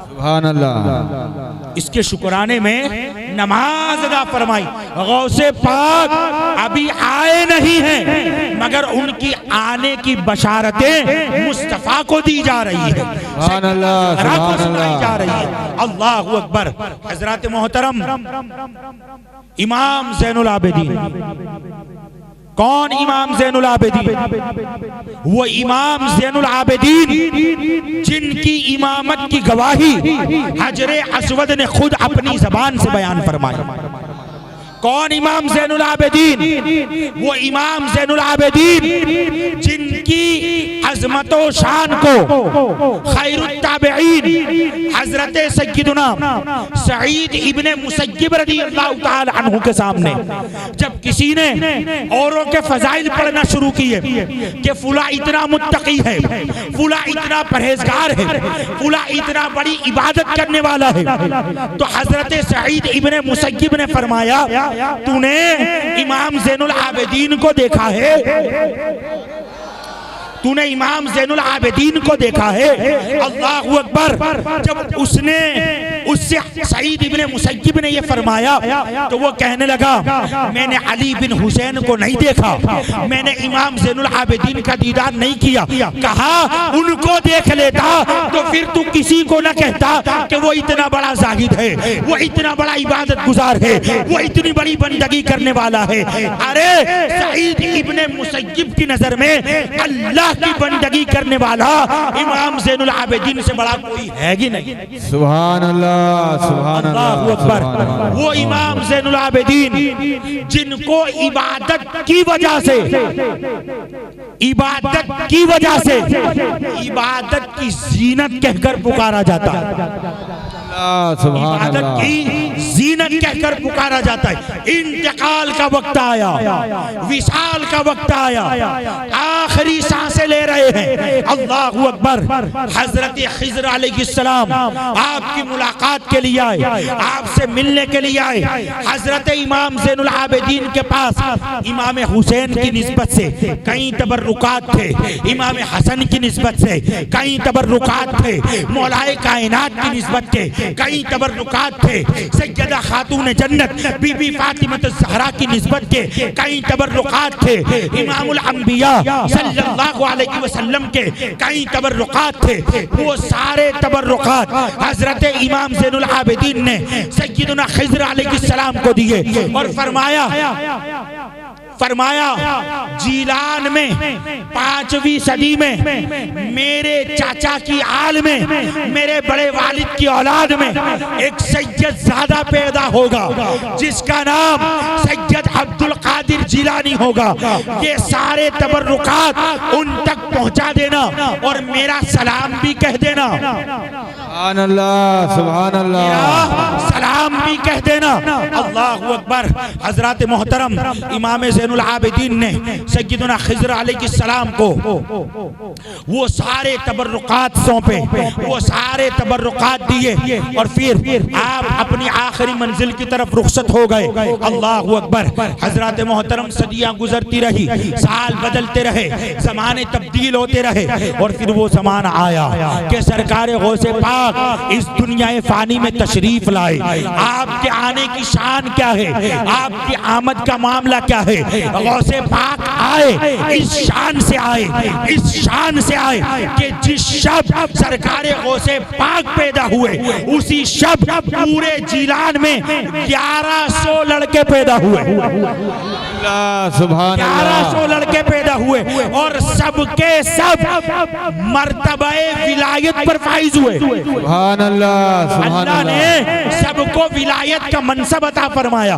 सुभान अल्लाह। इसके शुक्राने में नमाज अदा फरमाई। गौसे पाक अभी आए नहीं हैं, मगर उनकी आने की बशारतें मुस्तफा को दी जा रही है, सुभान अल्लाह, सुभान अल्लाह जा रही है। अल्लाहु अकबर। हजरत मोहतरम इमाम ज़ैनुल आबिदीन, कौन इमाम ज़ैनुल आबिदीन? वो इमाम ज़ैनुल आबिदीन जिनकी इमामत की गवाही हजरे अस्वद ने खुद अपनी जबान से बयान फरमाई। कौन इमाम ज़ैनुल आबिदीन? वो इमाम ज़ैनुल आबिदीन जिनकी अज़मत व शान को खैरुत ताबिईन हजरत सय्यदुना सईद इब्ने मुसय्यब रज़ियल्लाहु ताला अन्हु के सामने जब किसी ने औरों के फजाइल पढ़ना शुरू किए कि फुला इतना मुत्तकी है, फुला इतना परहेजगार है, फुला इतना बड़ी इबादत करने वाला है, तो हजरत सईद इब्ने मुसय्यब ने फरमाया, तूने इमाम ज़ैनुल आबिदीन को देखा है? तूने इमाम ज़ैनुल आबिदीन को देखा है? अल्लाहु अकबर। जब उसने उससे सईद इब्ने मुसय्यब ने ये फरमाया तो वो कहने लगा, मैंने अली बिन हुसैन को नहीं देखा, मैंने इमाम ज़ैनुल आबिदीन का दीदार नहीं किया। कहा उनको देख लेता तो फिर तू किसी को न कहता कि वो इतना बड़ा जाहिद है, वो इतना बड़ा इबादत गुजार है, वो इतनी बड़ी बंदगी करने वाला है। अरे सईद इब्ने मुसय्यब की नजर में अल्लाह की बंदगी करने वाला इमाम ज़ैनुल आबिदीन से बड़ा कोई है ही नहीं। सुभान अल्लाह, सुभान अल्लाहु अकबर। वो इमाम ज़ैनुल आबिदीन जिनको इबादत की वजह से, इबादत की वजह से इबादत की जीनत कहकर पुकारा जाता है, इबादत की जीनत कहकर पुकारा जाता है। इंतकाल का वक्त आया, विशाल का वक्त आया, आखिरी सांसें ले रहे हैं। अल्लाहु अकबर। हजरत खिज़र अलैहिस्सलाम आपकी मुलाकात के लिए आए, आपसे मिलने के लिए आए। हजरत इमाम ज़ैनुल आबिदीन के पास इमाम हुसैन की निस्बत से कई तबर्रुकात थे, इमाम हसन की निस्बत से कई तबर्रुकात थे, मौलाए कायनात की निस्बत के कई तबर्रुकात थे, सैयदा खातून जन्नत बीबी फातिमा ज़हरा की निस्बत के कई तबर्रुकात थे, इमामुल अंबिया सल्लल्लाहु अलैहि वसल्लम के कई तबर्रुकात थे। वो सारे तबर्रुकात हजरत इमाम ज़ैनुल आबिदीन ने सैयदना खिज़र अलैहिस्सलाम को दिए और फरमाया जीलान में 5वीं सदी में मेरे चाचा की आल में, मेरे बड़े वालिद की औलाद में एक सैयद ज़ादा पैदा होगा जिसका नाम सैयद अब्दुल कादिर जीलानी होगा। ये सारे तबर्रुकात उन तक पहुंचा देना और मेरा सलाम भी कह देना। सुभान अल्लाह, सुभान अल्लाह। सलाम भी कह देना। अल्लाहु अकबर। हजरत मोहतरम इमाम ज़ैनुल आबिदीन ने सय्यदना खिज़र अलैहिस्सलाम को वो सारे तबर्रुकात सौंपे, वो सारे तबर्रुकात दिए और फिर आप अपनी आखिरी मंजिल की तरफ रुखसत हो गए। अल्लाहु अकबर। हजरत मोहतरम सदियां गुजरती रही, साल बदलते रहे, ज़माने तब्दील होते रहे और फिर वो ज़माना आया कि सरकार गौसे पाक इस दुनिया फ़ानी में तशरीफ लाए। आपके आने की शान शान क्या है, आपकी आमद का मामला क्या है। गौसे पाक आए, इस शान से आए, इस शान से आए कि जिस शब सरकारे गौसे पाक पैदा हुए उसी शब पूरे जिलान में 1100 लड़के पैदा हुए। 1100 लड़के पैदा हुए और सबके सब मर्तबे विलायत पर फाइज हुए। अल्लाह ने सबको विलायत का मनसब अता फरमाया।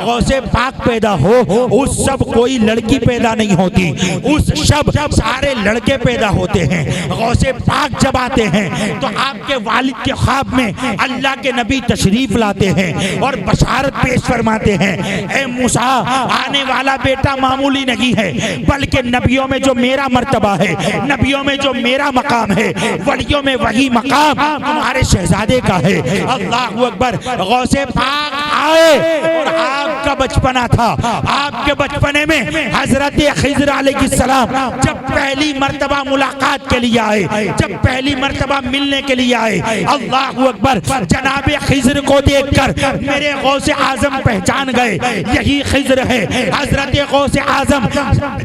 गौसे पाक पैदा हो उस सब कोई लड़की पैदा नहीं होती, उस शब सारे लड़के पैदा होते हैं। गौसे पाक जब आते हैं तो आपके वालिद के ख्वाब में अल्लाह के नबी तशरीफ लाते हैं और बशारत पेश फरमाते हैं, ए मूसा आने वाला बेटा मामूली नहीं है, बल्कि नबियों में जो मेरा मर्तबा है, नबियों में जो मेरा मकाम है, वलियों में वही मकाम तुम्हारे शहजादे का है। अल्लाहू अकबर। गौसे पाक आए और आपका बचपना था, आपके बचपने में हजरत खिज़र अलैहिस्सलाम जब पहली मर्तबा मुलाकात के लिए आए, जब पहली मर्तबा मिलने के लिए आए, अल्लाहू अकबर, जनाबे खिज़र को देखकर मेरे गौसे आजम पहचान गए, यही खिज़र है। हजरत गौसे आजम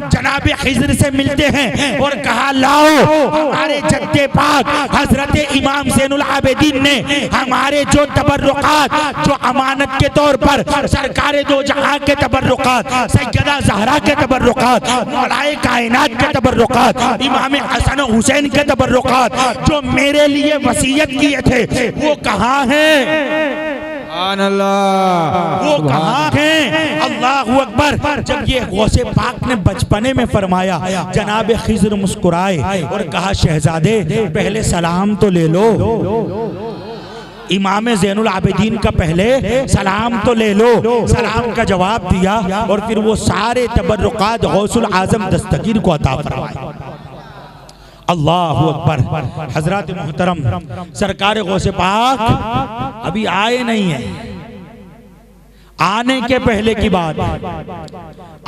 जनाबे खिज़र से मिलते हैं और कहा, लाओ हमारे जद्दे पाक हजरत इमाम ज़ैनुल आबिदीन ने हमारे जो तबर्रुकात, जो अमानत के तौर पर सरकारे दो जहां के तबर्रुकात, सैयदा ज़हरा के तबर्रुकात, मौलाए कायनात के तबर्रुकात, इमाम हसन हुसैन के तबर्रुकात जो मेरे लिए वसीयत किए थे वो कहाँ हैं, वो कहाँ हैं। अल्लाहू अकबर। जब ये गौसे पाक ने बचपने में फरमाया, जनाब खिज़र मुस्कुराए और कहा, शहजादे पहले सलाम तो ले लो, इमाम ज़ैनुल आबिदीन का पहले सलाम तो ले लो। सलाम का जवाब दिया और फिर वो सारे तबर्रुकात गौसुल आजम दस्तगीर को अता फरमाए। अल्लाहु अकबर। हजरत मोहतरम सरकार गौसे पाक अभी आए नहीं है, आने के पहले की बात,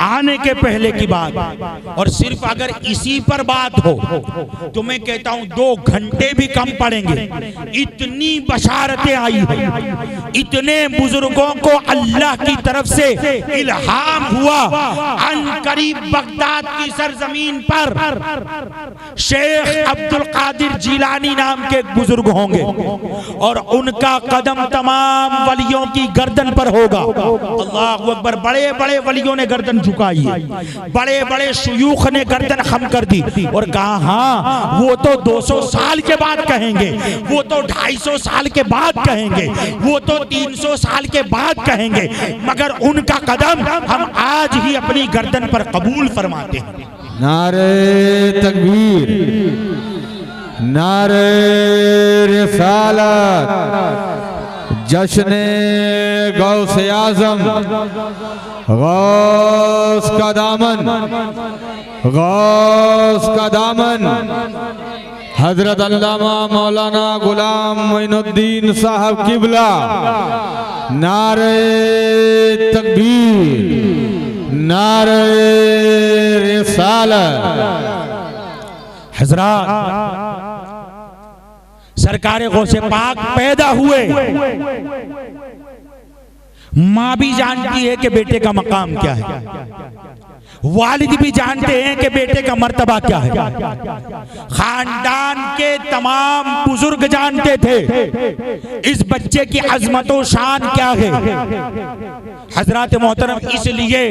आने के पहले की बात। और सिर्फ अगर इसी पर बात हो तो मैं कहता हूं 2 घंटे भी कम पड़ेंगे। इतनी बशारतें आई है, इतने बुजुर्गों को अल्लाह की तरफ से इल्हाम हुआ। अनकरीब बगदाद की सरजमीन पर शेख अब्दुल कादिर जिलानी नाम के बुजुर्ग होंगे और उनका कदम तमाम वलियों की गर्दन पर होगा। अल्लाहू अकबर। बड़े बड़े वलियों ने गर्दन झुकाई है, बड़े बड़े शुयूख ने गर्दन खम कर दी और कहा, हाँ वो तो 200 साल के बाद कहेंगे, वो तो 250 साल के बाद कहेंगे, वो तो 300 साल के बाद कहेंगे, मगर उनका कदम हम आज ही अपनी गर्दन पर कबूल फरमाते हैं। नारे तकबीर, नारे रिसालत, जश्ने गौसे आजम, गौस का दामन, गौस का दामन, हजरत अल्लामा मौलाना गुलाम मोइनुद्दीन साहब किबला। नारे तकबीर, नारे रिसालत। हजरात सरकार गौसे पाक पैदा हुए, माँ भी जानती है कि बेटे का मकाम क्या है, वालिद भी जानते हैं कि बेटे का मर्तबा क्या है, खानदान के तमाम बुजुर्ग जानते थे इस बच्चे की अजमत और शान क्या है। हजरत मोहतरम इसलिए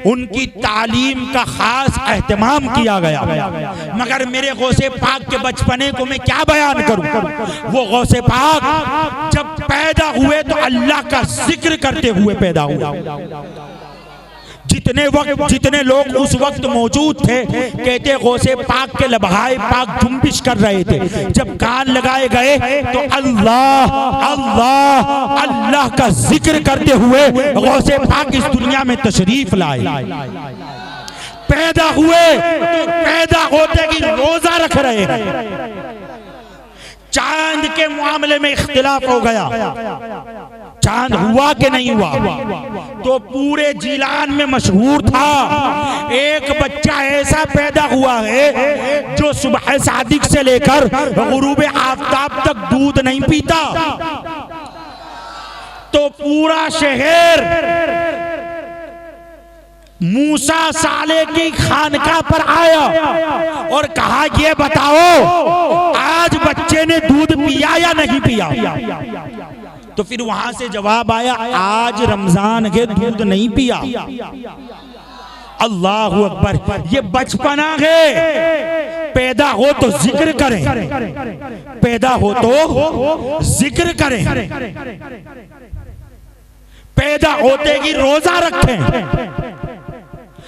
उनकी तालीम का खास एहतमाम किया गया। मगर मेरे गौसे पाक के बचपने को मैं क्या बयान करूं। वो गौसे पाक जब पैदा हुए तो अल्लाह का जिक्र करते हुए पैदा हुए। जितने लोग उस वक्त मौजूद थे कहते गौसे पाक के लबहाए पाक जुम्बिश कर रहे थे। जब कान लगाए गए तो अल्लाह अल्लाह अल्लाह का जिक्र करते हुए गौसे पाक इस दुनिया में तशरीफ लाए। पैदा हुए तो पैदा होते ही रोजा रख रहे हैं। चांद के मामले में इख्तिलाफ हो गया, चांद हुआ कि नहीं हुआ, तो पूरे जिलान में मशहूर था। एक बच्चा ऐसा पैदा हुआ है जो सुबह सादिक से लेकर गुरूब आफताब तक दूध नहीं पीता। तो पूरा शहर मूसा साले की खानका पर आया और कहा, ये बताओ आज बच्चे ने दूध पिया या नहीं पिया? तो फिर वहां से जवाब आया, आज रमजान है, दूध नहीं पिया। अल्लाह अकबर, ये बचपना है। पैदा हो तो जिक्र करें, पैदा हो तो जिक्र करें, पैदा होते ही रोजा रखें।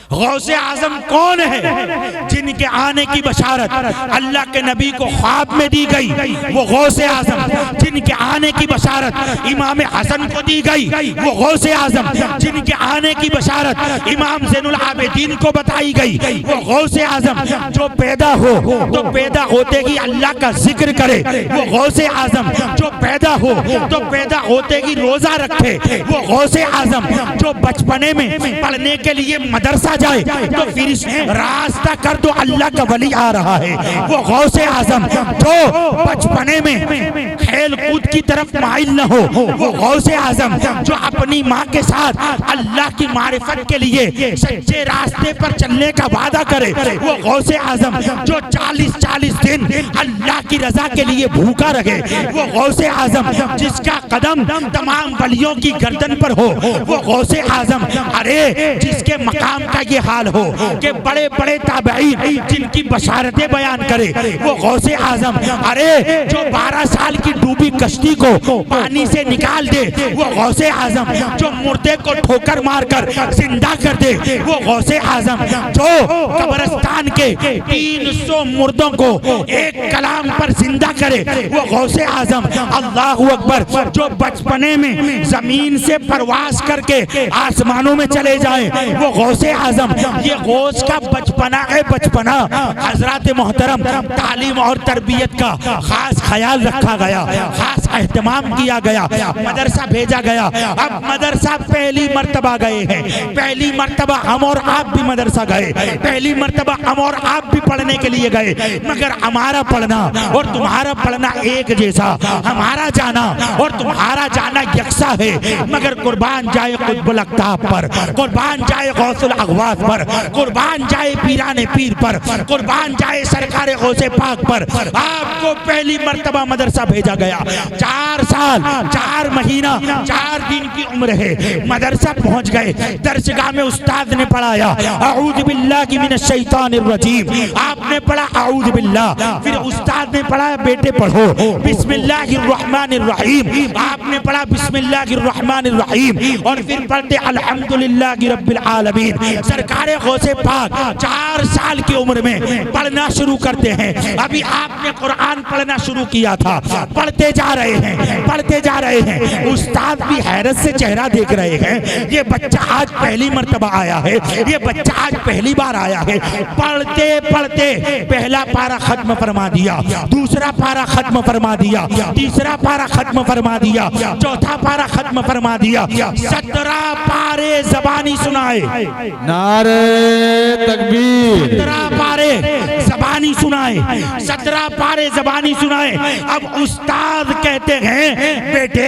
गौसे आजम कौन है जिनके आने की बशारत अल्लाह के नबी को ख्वाब में दी गई? वो गौसे आजम। जिनके आने की बशारत इमाम हसन को दी गई, वो गौसे आजम। जिनके आने की बशारत इमाम ज़ैनुल आबिदीन को बताई गई, वो गौसे आजम। जो पैदा हो तो पैदा होते ही अल्लाह का जिक्र करे, वो गौसे आजम। जो पैदा हो तो पैदा होते ही रोजा रखे, वो गौसे आजम। जो बचपने में पढ़ने के लिए मदरसा जाए तो फिर रास्ता कर दो अल्लाह का वली आ रहा है, वो गौसे आजम। जो बचपने में खेल कूद की तरफ माइल न हो, वो गौसे आजम। जो अपनी माँ के साथ अल्लाह की मारिफत के लिए सच्चे रास्ते पर चलने का वादा करे, वो गौसे आजम। जो 40-40 दिन अल्लाह की रजा के लिए भूखा रहे, वो गौसे आजम। जिसका कदम तमाम वलियों की गर्दन पर हो, वो गौसे आजम। अरे जिसके मकाम का ये हाल हो कि बड़े बड़े ताबईन जिनकी बशारतें बयान करे, वो गौसे आजम। अरे जो 12 साल की डूबी कश्ती को पानी से निकाल दे, वो गौसे आजम। जो मुर्दे को ठोकर मारकर जिंदा कर दे, वो गौसे आजम। जो कब्रिस्तान के 300 मुर्दों को एक कलाम पर जिंदा करे, वो गौसे आजम। अल्लाहू अकबर। जो बचपने में जमीन से परवास करके आसमानों में चले जाए, वो गौसे आजम। ये गौस का बचपना है, बचपना। हजरत मोहतरम तालीम और तरबियत का खास ख्याल रखा गया, खास एहतमाम किया गया, मदरसा भेजा गया। अब मदरसा पहली मर्तबा गए हैं, पहली मर्तबा हम और आप भी मदरसा गए, पहली मर्तबा हम और आप भी पढ़ने के लिए गए। मगर हमारा पढ़ना और तुम्हारा पढ़ना एक जैसा, हमारा जाना और तुम्हारा जाना यकसा है। मगर कुर्बान जाए कुतुबुल अक़ताब पर, कुर्बान जाए गौसुल अग़वास पर, कुर्बान जाए पीराने पीर पर, कुर्बान जाए सरकारे गौसे पाक पर। आपको पहली मर्तबा मदरसा भेजा गया। 4 साल 4 महीना 4 दिन की उम्र है। मदरसा पहुंच गए, दरसगाह में उस्ताद ने पढ़ाया अऊज़ु बिल्लाहि मिनश शैतानिर रजीम। आपने पढ़ा अऊज़ु बिल्लाह, फिर उस्ताद ने पढ़ाया बेटे पढ़ो बिस्मिल्लाहिर रहमानिर रहीम। आपने पढ़ा बिस्मिल्लाहिर रहमानिर रहीम और फिर पढ़ते अल्हम्दुलिल्लाहि रब्बिल आलमीन। सरकारे गौसे पाक 4 साल की उम्र में पढ़ना शुरू करते हैं। अभी आपने कुरान पढ़ना शुरू किया था, पढ़ते जा रहे हैं, पढ़ते जा रहे हैं। उस्ताद भी हैरत से चेहरा देख रहे हैं, ये बच्चा आज पहली मर्तबा आया है, ये बच्चा आज पहली बार आया है। पढ़ते पढ़ते पहला पारा खत्म फरमा दिया, दूसरा पारा खत्म फरमा दिया, तीसरा पारा खत्म फरमा दिया, चौथा पारा खत्म फरमा दिया। 17 पारे ज़बानी सुनाए। नारे तकबीर। 17 पारे ज़बानी सुनाए, 17 पारे ज़बानी सुनाए। अब उस्ताद कहते हैं बेटे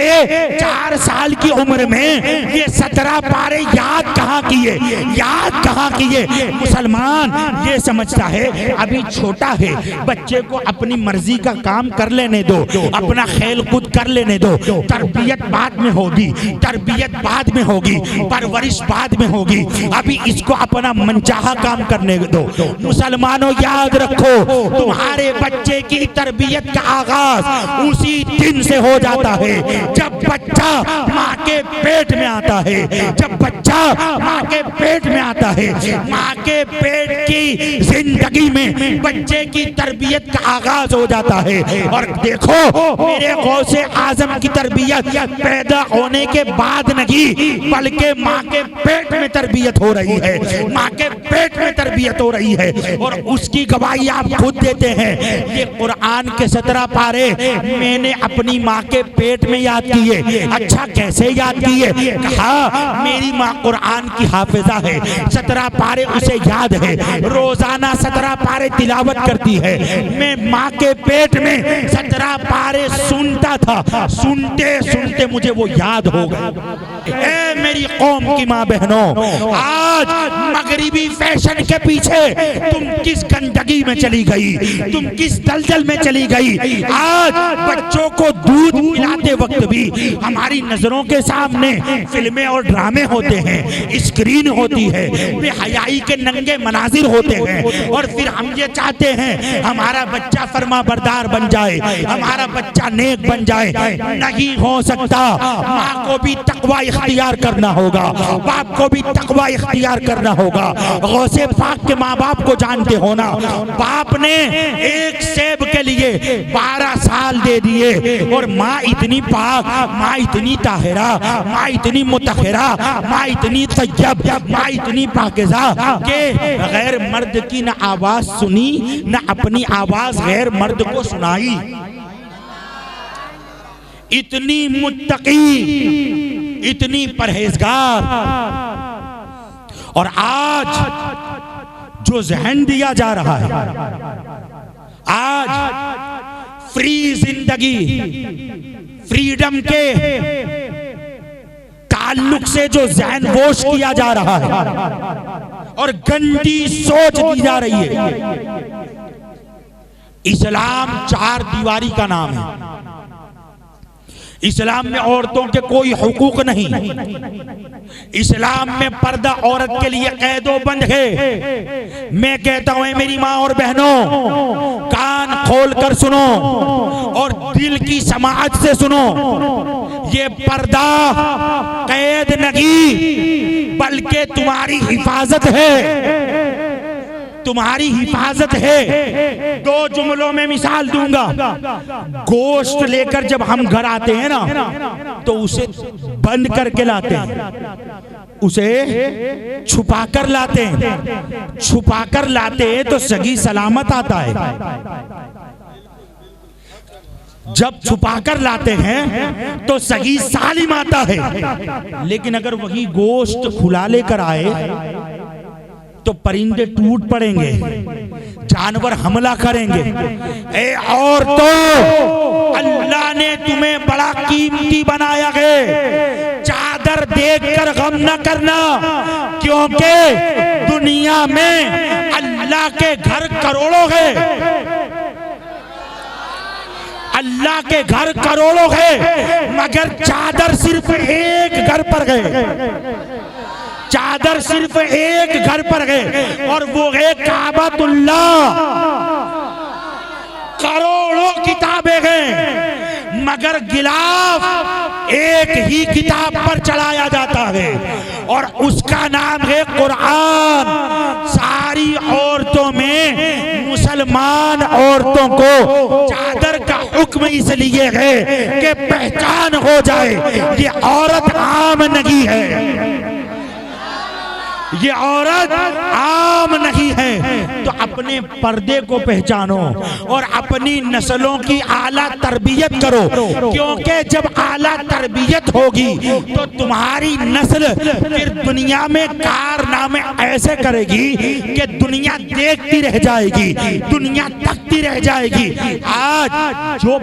4 साल की उम्र में ये 17 पारे याद कहाँ किए, याद कहाँ किए? मुसलमान ये समझता है अभी छोटा है, बच्चे को अपनी मर्जी का काम कर लेने दो, अपना खेल कूद कर लेने दो, तरबियत बाद में होगी, तरबियत बाद में होगी, परवरिश बाद में होगी। अभी इसको अपना मनचाहा काम करने दो। मुसलमानों याद रखो, तुम्हारे बच्चे की तरबियत का आगाज उसी दिन से हो जाता है जब बच्चा माँ के पेट में आता है, जब बच्चा माँ के पेट में आता है। माँ के पेट की जिंदगी में बच्चे की तरबियत का आगाज हो जाता है। और देखो मेरे गौसे आजम की तरबियत पैदा होने के बाद नहीं, बल्कि माँ के पेट में तरबियत हो रही है। है, माँ के पेट में तरबियत हो रही है और उसकी गवाही आप खुद देते हैं। ये कुरान के 17 पारे मैंने अपनी माँ के पेट में याद किए। अच्छा कैसे याद किए? कहा मेरी माँ कुरान की हाफिजा है, 17 पारे उसे याद है, रोजाना 17 पारे तिलावत करती है। मैं माँ के पेट में 17 पारे सुनता था, सुनते सुनते मुझे वो याद हो गए। ए मेरी कौम की माँ बहनों, आज मगरिबी फैशन के पीछे तुम किस गंदगी में चली गई, तुम किस दलदल में चली गई। आज बच्चों को दूध पिलाते वक्त भी हमारी नजरों के सामने फिल्में और ड्रामे होते हैं, स्क्रीन होती है, बेहयाई के नंगे मनाजिर होते हैं और फिर हम ये चाहते हैं हमारा बच्चा फरमा बरदार बन जाए, हमारा बच्चा नेक बन जाए। नहीं हो सकता। माँ को भी तकवा इख्तियार करना होगा, बाप को भी तकवा इख्तियार करना होगा। गौसे पाक के माँ बाप को जानते हो ना, बाप ने एक सेब के लिए 12 साल दे दिए और माँ इतनी पाक, माँ इतनी ताहिरा, माँ इतनी मुतहरा, माँ इतनी तय्यब, माँ इतनी पाकिज़ा के गैर मर्द की न आवाज सुनी न अपनी आवाज गैर मर्द को सुनाई। इतनी मुत्तकी, इतनी परहेजगार। और आज जो जहन दिया जा रहा है, आज फ्री जिंदगी, फ्रीडम के ताल्लुक से जो जहन वोश किया जा रहा है और गंदी सोच दी जा रही है। इस्लाम 4 दीवारी का नाम है। इस्लाम में औरतों के कोई हुकूक नहीं। इस्लाम में पर्दा औरत के लिए कैदो बंद है। मैं कहता हूं मेरी माँ और बहनों, कान खोल कर सुनो और दिल की समाअत से सुनो। ये पर्दा कैद नहीं बल्कि तुम्हारी हिफाजत है, तुम्हारी हिफाजत है। 2 जुमलों में मिसाल दूंगा। गोश्त लेकर जब हम घर आते हैं ना तो उसे बंद करके लाते हैं, उसे छुपा कर लाते हैं। छुपा कर लाते हैं तो सही सलामत आता है। जब छुपा कर लाते हैं तो सही सालिम आता है। लेकिन अगर वही गोश्त खुला लेकर आए तो परिंदे टूट पड़ेंगे, जानवर हमला करेंगे। ए औरतों, अल्लाह ने तुम्हें बड़ा कीमती बनाया है। चादर देखकर गम न करना, क्योंकि दुनिया में अल्लाह के घर करोड़ों हैं। अल्लाह के घर करोड़ों हैं, मगर चादर सिर्फ एक घर पर गए। चादर सिर्फ एक घर पर गए और वो है काबतुल्लाह। करोड़ों किताबें गए मगर गिलाफ एक ही किताब पर चढ़ाया जाता है और उसका नाम है कुरान। सारी औरतों में मुसलमान औरतों को चादर का हुक्म इसलिए है कि पहचान हो जाए ये औरत आम नहीं है, ये औरत आम नहीं है। तो अपने पर्दे को पहचानो और अपनी नस्लों की आला तरबियत करो, क्योंकि जब आला तरबियत होगी तो तुम्हारी नस्ल फिर दुनिया में कारनामे ऐसे करेगी कि दुनिया देखती रह जाएगी, दुनिया तकती रह जाएगी। आज जो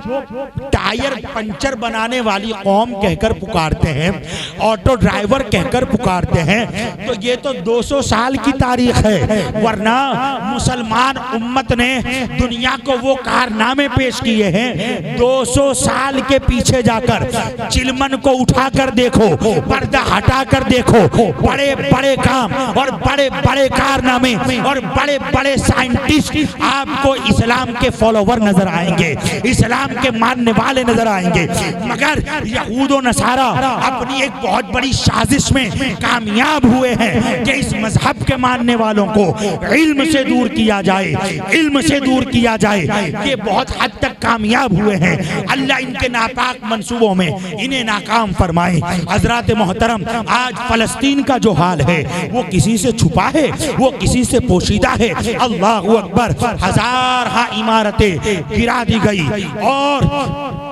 टायर पंचर बनाने वाली कौम कहकर पुकारते हैं, ऑटो ड्राइवर कहकर पुकारते हैं, तो ये तो 200 साल की तारीख है। वरना मुसलमान उम्मत ने दुनिया को वो कारनामे पेश किए हैं। 200 साल के पीछे जाकर चिलमन को उठाकर देखो, पर्दा हटाकर देखो, बड़े बड़े काम और बड़े बड़े कारनामे और बड़े बड़े साइंटिस्ट आपको इस्लाम के फॉलोवर नजर आएंगे, इस्लाम के मानने वाले नजर आएंगे। मगर यहूद और नसारा अपनी एक बहुत बड़ी साजिश में कामयाब हुए हैं। कि इस मजहब के मानने वालों को इल्म से दूर किया जाए, इल्म से दूर किया जाए। ये बहुत हद तक कामयाब हुए हैं। अल्लाह इनके नापाक मंसूबों में इन्हें नाकाम फरमाए। हजरात मोहतरम, आज फलस्तीन का जो हाल है वो किसी से छुपा है, वो किसी से पोशीदा है। अल्लाह अकबर, हजार इमारतें गिरा दी गई और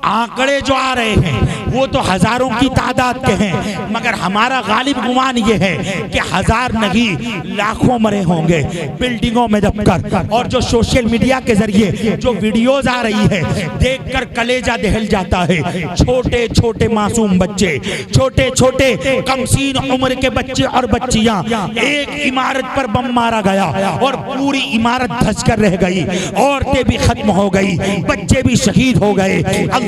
आंकड़े जो आ रहे हैं वो तो हजारों की तादाद के हैं, मगर हमारा गालिब गुमान ये है कि हजार नहीं लाखों मरे होंगे बिल्डिंगों में दबकर। और जो सोशल मीडिया के जरिए जो वीडियोस आ रही है देखकर कलेजा दहल जाता है। छोटे छोटे मासूम बच्चे, छोटे छोटे कमसीन उम्र के बच्चे और बच्चियां, एक इमारत पर बम मारा गया और पूरी इमारत धंस कर रह गई। औरतें भी खत्म हो गई, बच्चे भी शहीद हो गए।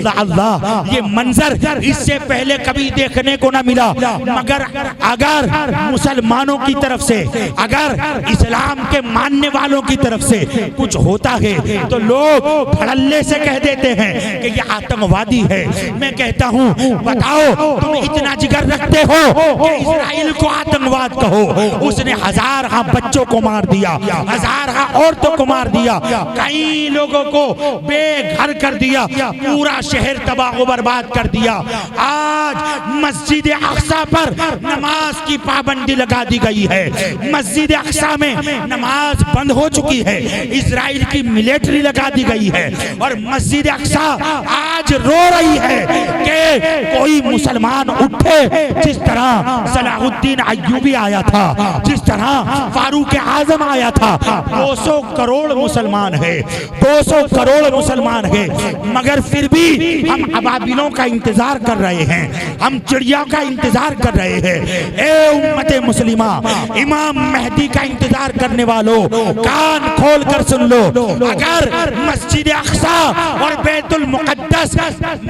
अल्लाह, ये मंजर इससे पहले कभी देखने को ना मिला। मगर अगर मुसलमानों की तरफ से, अगर इस्लाम के मानने वालों की तरफ से कुछ होता है तो लोग धड़ल्ले से कह देते हैं कि ये आतंकवादी है। मैं कहता हूँ, बताओ तुम इतना जिगर रखते हो कि इस्राइल को आतंकवाद कहो? उसने हजार बच्चों को मार दिया, हजार औरतों को मार दिया, कई लोगों को बेघर कर दिया, पूरा शहर तबाह व बर्बाद कर दिया। आज मस्जिद अक्सा पर नमाज की पाबंदी लगा दी गई है। मस्जिद अक्सा में नमाज बंद हो चुकी है, इजराइल की मिलिट्री लगा दी गई है और मस्जिद अक्सा आज रो रही है कि कोई मुसलमान उठे। जिस तरह सलाहुद्दीन अय्यूबी आया था, जिस तरह फारूक आजम आया था। 200 करोड़ मुसलमान है, 200 करोड़ मुसलमान है, मगर फिर भी हम अबाबिलों का इंतजार कर रहे हैं, हम चिड़िया का इंतजार कर रहे हैं। ए उम्मते मुस्लिमा, इमाम मेहदी का इंतजार करने वालों, कान खोल कर सुन लो। अगर मस्जिद अक्सा और बैतुल मुकद्दस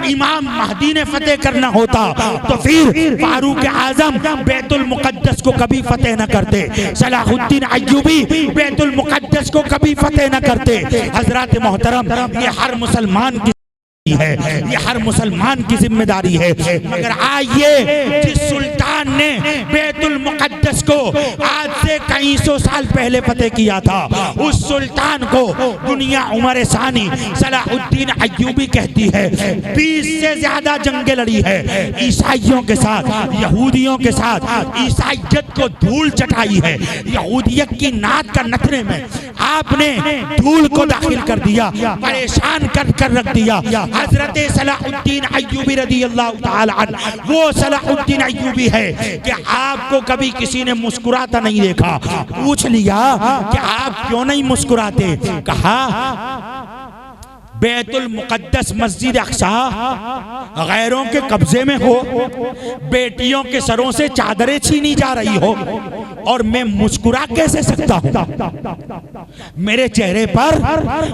इमाम महदी ने फतेह करना होता तो फिर फारूक आजम बैतुल मुकद्दस को कभी फतेह न करते, सलाहुद्दीन अय्यूबी बैतुल मुकद्दस को कभी फतेह न करते। हजरत मोहतरम, ये हर मुसलमान की है, ये हर मुसलमान की जिम्मेदारी है। मगर आइए, जिस सुल्तान ने बैतुल मुकद्दस को आज से कई सौ साल पहले फतेह किया था, उस सुल्तान को दुनिया उमर सानी सलाहुद्दीन अय्यूबी कहती है। 20 से ज्यादा जंगें लड़ी है ईसाइयों के साथ, यहूदियों के साथ, ईसाइयत को धूल चटाई है। यहूदियत की नात का नथने में आपने धूल को दाखिल कर दिया, परेशान कर रख दिया। हजरत सलाहुद्दीन अय्यूबी रदी अल्लाह ताला अन्हु, वो सलाहुद्दीन अय्यूबी है कि आपको कभी किसी ने मुस्कुराता नहीं देखा। पूछ लिया कि आप क्यों नहीं मुस्कुराते? कहा, बैतुल मुकद्दस मस्जिद अक्सा गैरों के कब्जे में हो, बेटियों के सरों से चादरें छीनी जा रही हो और मैं मुस्कुरा कैसे सकता हूं? मेरे चेहरे पर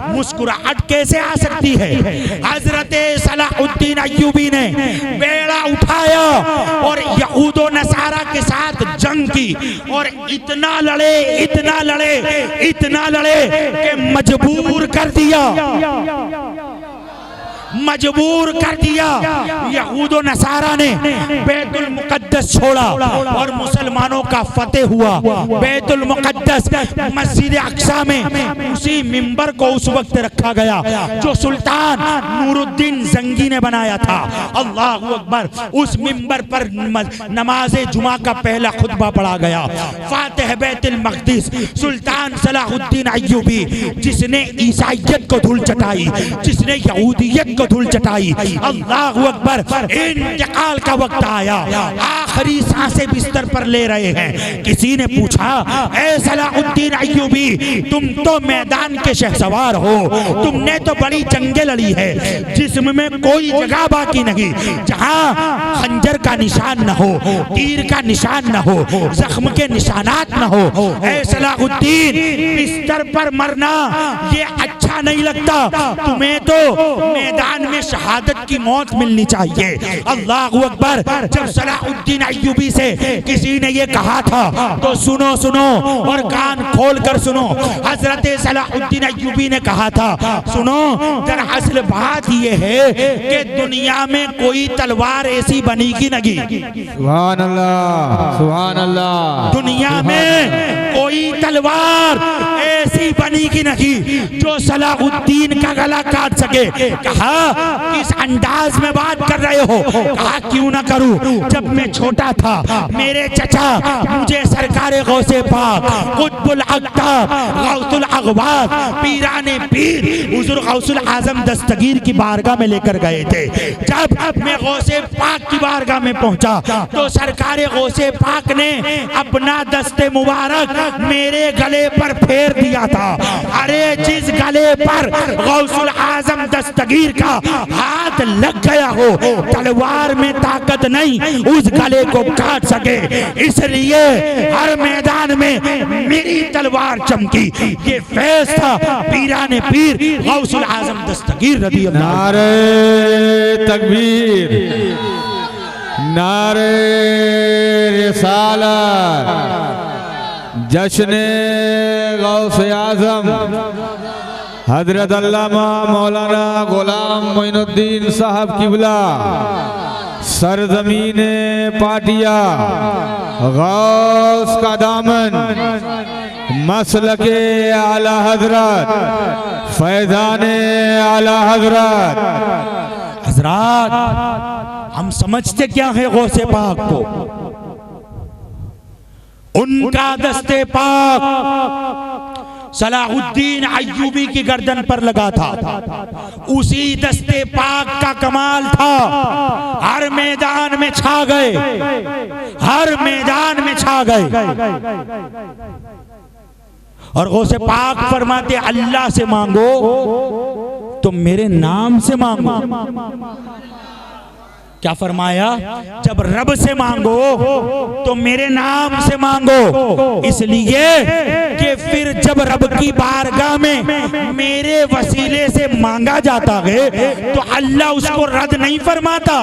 मुस्कुराहट कैसे आ सकती है? हजरत सलाहुद्दीन अय्यूबी ने बेड़ा उठाया और यहूदो नसारा के साथ जंग की और इतना लड़े, इतना लड़े, इतना लड़े कि मजबूर कर दिया, मजबूर कर दिया। यहूदो नसारा ने बैतुल मुकद्दस छोड़ा और मुसलमानों का फतेह हुआ। बैतुल मुकद्दस मस्जिद अक्सा में उसी मिंबर को उस वक्त रखा गया जो सुल्तान नूरुद्दीन जंगी ने बनाया था। अल्लाहु अकबर। उस मिंबर पर नमाज़े जुमा का पहला खुतबा पढ़ा गया। फातिह बैतुल मक़दिस सुल्तान सलाहुद्दीन अय्यूबी, जिसने ईसाइयत को धूल चटाई, जिसने यहूदियत को धूल चटाई। अल्लाहु अकबर। इंतकाल का वक्त आया, आखिरी सांसें बिस्तर पर ले रहे हैं। किसी ने पूछा, ए सलाहुद्दीन अय्यूबी, तुम तो मैदान के शहसवार हो, तुमने तो बड़ी जंगें लड़ी है, जिस्म में कोई जगह बाकी नहीं जहां खंजर का निशान न हो, तीर का निशान न हो, जख्म के निशानात न हो। ए सलाहुद्दीन, बिस्तर पर मरना ये अच्छा नहीं लगता, तुम्हें तो मैदान कान में शहादत की मौत मिलनी चाहिए। अल्लाहु अकबर। जब सलाहुद्दीन अय्यूबी से किसी ने ये कहा था तो सुनो सुनो और कान खोल कर सुनो। हजरत सलाहुद्दीन अय्यूबी ने कहा था, सुनो, दरअसल बात ये है कि दुनिया में कोई तलवार ऐसी बनेगी नहीं। सुभान अल्लाह, सुभान अल्लाह। दुनिया में कोई तलवार ऐसी बनेगी नहीं जो सलाहुद्दीन का गला काट सके। कहा किस अंदाज में बात कर रहे हो? कहा क्यों ना करूं। जब मैं छोटा था मेरे चचा मुझे सरकारे गौसे पाक कुतुबुल अक़ताब गौसुल अग़वास पीराने पीर हुज़ूर गौसुल आज़म दस्तगीर की बारगाह में लेकर गए थे। जब मैं गौसे पाक की बारगाह में पहुंचा तो सरकारे गौसे पाक ने अपना दस्ते मुबारक मेरे गले पर फेर दिया था। अरे जिस गले पर गौसुल आज़म दस्तगीर का हाथ लग गया हो तलवार में ताकत नहीं उस गले को काट सके, इसलिए हर मैदान में मेरी तलवार चमकी। ये फैज़ था पीराने पीर गौसुल आज़म दस्तगीर रज़ी अल्लाह। नारे तकबीर, नारे रिसालत, जश्न गौसे आज़म हजरत अल्लामा मौलाना गुलाम मोइनुद्दीन साहब किबला सरजमीन पाटिया गौस का दामन मसलके आला हजरत फैजाने आला हजरत। हजरात हम समझते क्या है गौसे पाक को? उनका दस्ते पाक सलाहुद्दीन अय्यूबी की गर्दन पर लगा था। उसी दस्ते पाक का कमाल था, हर मैदान में छा गए, हर मैदान में छा गए। और गौसे पाक फरमाते अल्लाह से मांगो तो मेरे नाम से मांगो। क्या फरमाया? जब रब से मांगो तो मेरे नाम से मांगो, इसलिए कि फिर जब रब की बारगाह में मेरे वसीले से मांगा जाता है तो अल्लाह उसको रद्द नहीं फरमाता,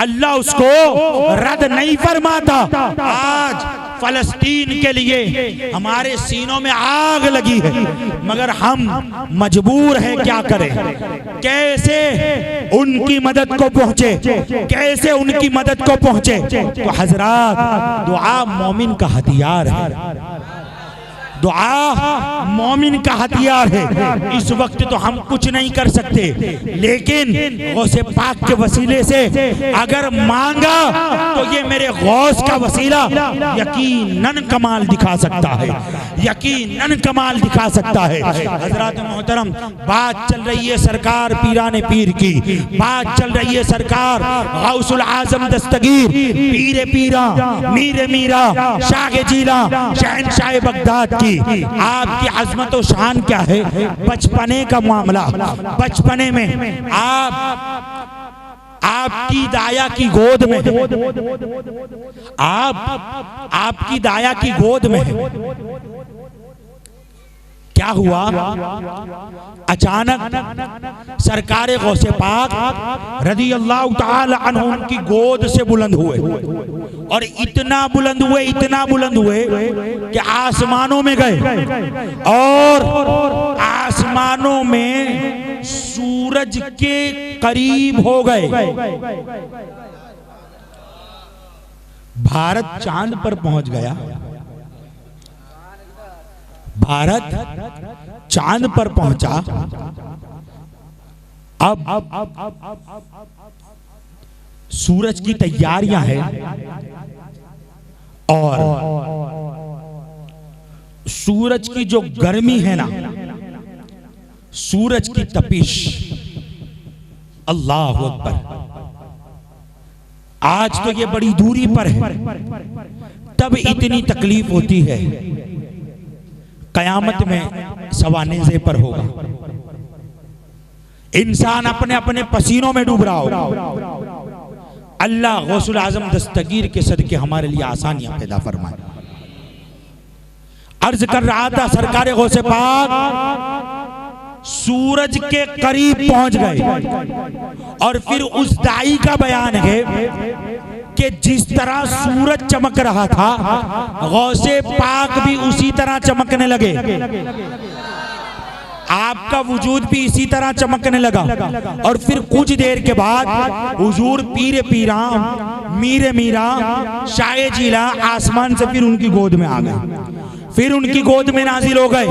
अल्लाह उसको रद्द नहीं फरमाता। आज फलस्तीन के लिए हमारे सीनों में आग लगी है, मगर हम मजबूर हैं क्या करें? कैसे उनकी मदद को पहुंचे, कैसे उनकी मदद को पहुंचे? तो हजरात दुआ मोमिन का हथियार है, दुआ मोमिन का हथियार है। इस वक्त तो हम कुछ नहीं कर सकते, लेकिन गौसे पाक के वसीले से अगर मांगा तो ये मेरे गौस का वसीला यकीनन कमाल दिखा सकता है, यकीनन कमाल दिखा सकता है। हजरात मोहतरम, बात चल रही है सरकार पीराने पीर की, बात चल रही है सरकार गौसुल आज़म दस्तगीर पीरे पीरा मीरे मीरा शाह जीला शहनशाह बगदाद की। आपकी अजमत और शान क्या है? बचपने का मामला, बचपने में आपकी दाया की गोद में, आपकी दाया की गोद में क्या हुआ? अचानक सरकारे गौसे पाक रज़ी अल्लाह ताला अन्हु उनकी गोद से बुलंद हुए और इतना बुलंद हुए, इतना बुलंद हुए कि आसमानों में गए और आसमानों में सूरज के करीब हो गए। भारत चांद पर पहुंच गया, भारत चांद पर पहुंचा। अब सूरज की तैयारियां हैं और सूरज की जो गर्मी है ना, सूरज की तपिश, अल्लाह अकबर। आज तो ये बड़ी दूरी पर है, तब इतनी तकलीफ होती है, कयामत में सवानेज़े पर होगा। इंसान अपने अपने पसीनों में डूब रहा होगा। अल्लाह गौसुल आज़म दस्तगीर के सदके हमारे लिए आसानियां पैदा फरमाए। अर्ज कर रहा था सरकार गौसे पाक सूरज के करीब पहुंच गए। और फिर उस दाई का बयान है कि जिस तरह सूरज चमक रहा था गौसे पाक भी उसी तरह चमकने लगे, आपका वजूद भी इसी तरह चमकने लगा। और फिर कुछ देर के बाद हुजूर पीरे पीरा मीरे मीरा शाये जिला आसमान से फिर उनकी गोद में आ गए, फिर उनकी गोद में नाजिल हो गए।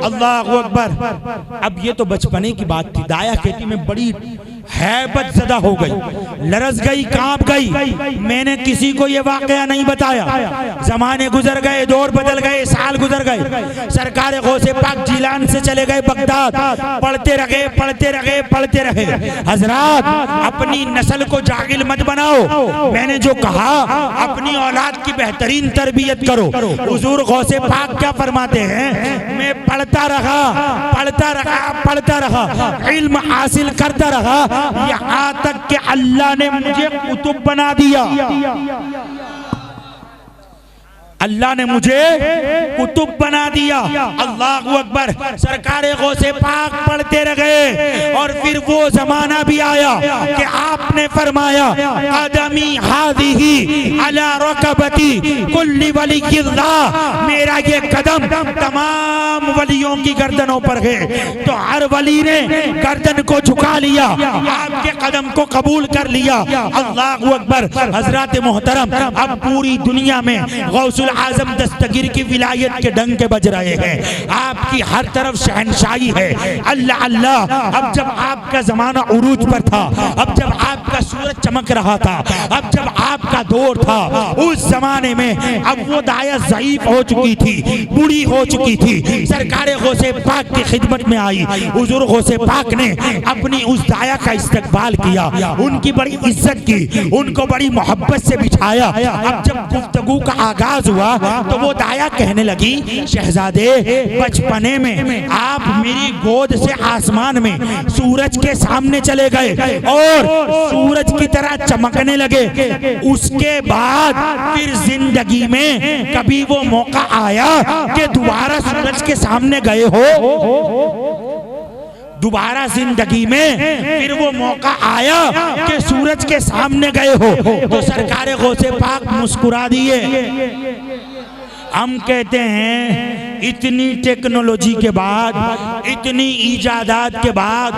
अल्लाह अकबर। अब ये तो बचपने की बात थी। दाया खेती में बड़ी हैबत ज़दा हो गई, लरस गई, कांप गई। मैंने किसी को ये वाकया नहीं बताया। जमाने गुजर गए, दौर बदल गए, साल गुजर गए। सरकार गौसे पाक जिलान से चले गए बगदाद, पढ़ते रहे पढ़ते रहे पढ़ते रहे। हजरात, अपनी नस्ल को जाहिल मत बनाओ। मैंने जो कहा, अपनी औलाद की बेहतरीन तरबियत करो। हुजूर गौसे पाक क्या फरमाते हैं? मैं पढ़ता रहा पढ़ता रहा पढ़ता रहा, इल्म हासिल करता रहा, यहाँ तक कि अल्लाह ने मुझे कुतुब बना दिया। अल्लाह ने मुझे कुतुब बना दिया। अल्लाह अकबर। सरकारे गौसे पाक पढ़ते रहे और फिर वो जमाना भी आया कि आपने फरमाया, कदमी हादिही अला रकबती कुल्ली वलिय्यिल्लाह, मेरा ये कदम तमाम वलियों की गर्दनों पर है। तो हर वली ने गर्दन को झुका लिया, आपके कदम को कबूल कर लिया। अल्लाह अकबर। हजरत मोहतरम, अब पूरी दुनिया में गौसुल आजम दस्तगीर की विलायत के डंके बज रहे हैं। आपकी हर तरफ शहनशाही है। अल्लाह अल्लाह। अब जब आपका जमाना उरूज पर था, अब जब आपका सूरज चमक रहा था, अब जब आपका दौर था, उस जमाने में अब वो दाया ज़ईफ हो चुकी थी, बूढ़ी हो चुकी थी। सरकार गौसे पाक की खिदमत में आई। हुजूर गौसे पाक ने अपनी उस दाया का इस्तकबाल किया, उनकी बड़ी इज्जत की, उनको बड़ी मोहब्बत से बिठाया। अब जब गुफ्तगू का आगाज हुआ तो वो दाया कहने लगी, शहजादे, बचपने में आप मेरी गोद से आसमान में सूरज के सामने चले गए और सूरज की तरह चमकने लगे। उसके बाद फिर जिंदगी में कभी वो मौका आया कि दोबारा सूरज के सामने गए हो? दोबारा जिंदगी में फिर वो मौका आया कि सूरज के सामने गए हो? तो सरकार गौसे पाक मुस्कुरा दिए। हम कहते हैं इतनी टेक्नोलॉजी के बाद, इतनी इजादात के बाद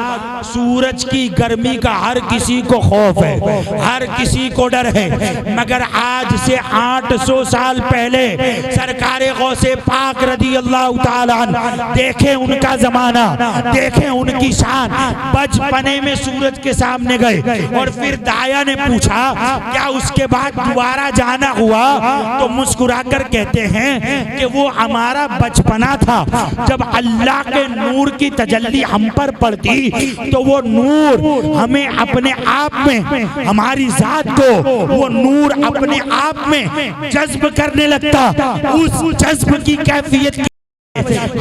सूरज की गर्मी का हर किसी को खौफ है, हर किसी को डर है। मगर आज से 800 साल पहले सरकार गौसे पाक रदी अल्लाह ताला अन्हु, देखें उनका जमाना, देखें उनकी शान। बचपने में सूरज के सामने गए और फिर दाया ने पूछा, क्या उसके बाद दोबारा जाना हुआ? तो मुस्कुरा कर कहते हैं कि वो हमारा बचपना था जब अल्लाह के नूर की तजल्ली हम पर पड़ती तो वो नूर हमें अपने आप में, हमारी जात को वो नूर अपने आप में जज्ब करने लगता। उस जज्ब की कैफियत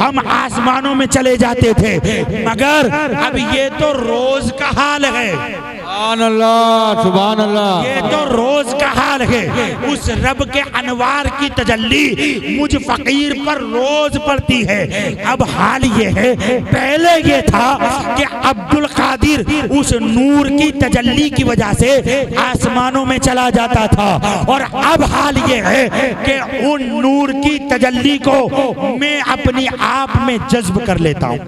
हम आसमानों में चले जाते थे। मगर अब ये तो रोज का हाल है। सुभान अल्लाह, सुभान अल्लाह। ये तो रोज का हाल है। उस रब के अनवार की तजल्ली मुझ फकीर पर रोज पड़ती है। अब हाल ये है, पहले ये था कि अब्दुल कादिर उस नूर की तजल्ली की वजह से आसमानों में चला जाता था, और अब हाल ये है कि उन नूर की तजल्ली को मैं अपनी आप में जज्ब कर लेता हूँ।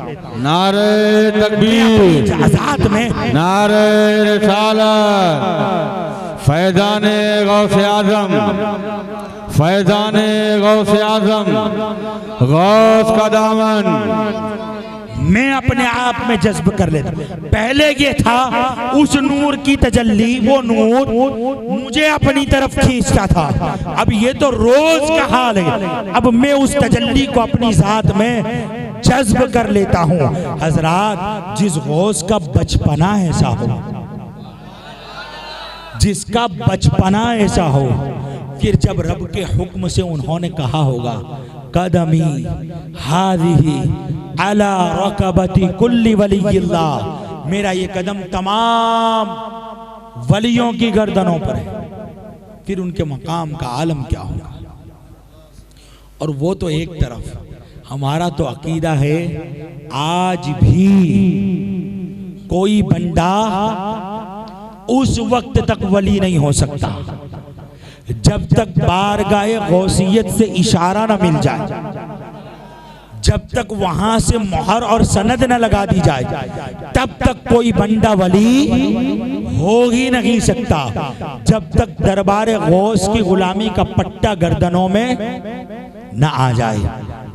नारे तकबीर, आजाद में नारे रिसालत, फैज़ाने गौसे आज़म, फैज़ाने गौसे आज़म, गौस का दामन मैं अपने आप में जज्ब कर लेता। पहले ये था उस नूर की तजल्ली, वो नूर मुझे अपनी तरफ खींचता था। अब ये तो रोज का हाल है। अब मैं उस तजल्ली को अपनी जात में जज्ब कर लेता हूँ। हजरात, जिस गौस का बचपना ऐसा हो, जिसका बचपना ऐसा हो, फिर जब रब के हुक्म से उन्होंने कहा होगा, कदमी हादिही अला रकबती कुल्ली वलिय्यिल्लाह, मेरा ये कदम तमाम वलियों की गर्दनों पर है, फिर उनके मकाम का आलम क्या होगा। और वो तो एक तरफ, हमारा तो अकीदा है आज भी कोई बंदा उस वक्त तक वली नहीं हो सकता जब तक बारगाहे गौसियत से इशारा न मिल जाए, जब तक वहां से मोहर और सनद न लगा दी जाए, तब तक कोई बंदा वली हो ही नहीं सकता। जब तक दरबार गौस की गुलामी का पट्टा गर्दनों में न आ जाए।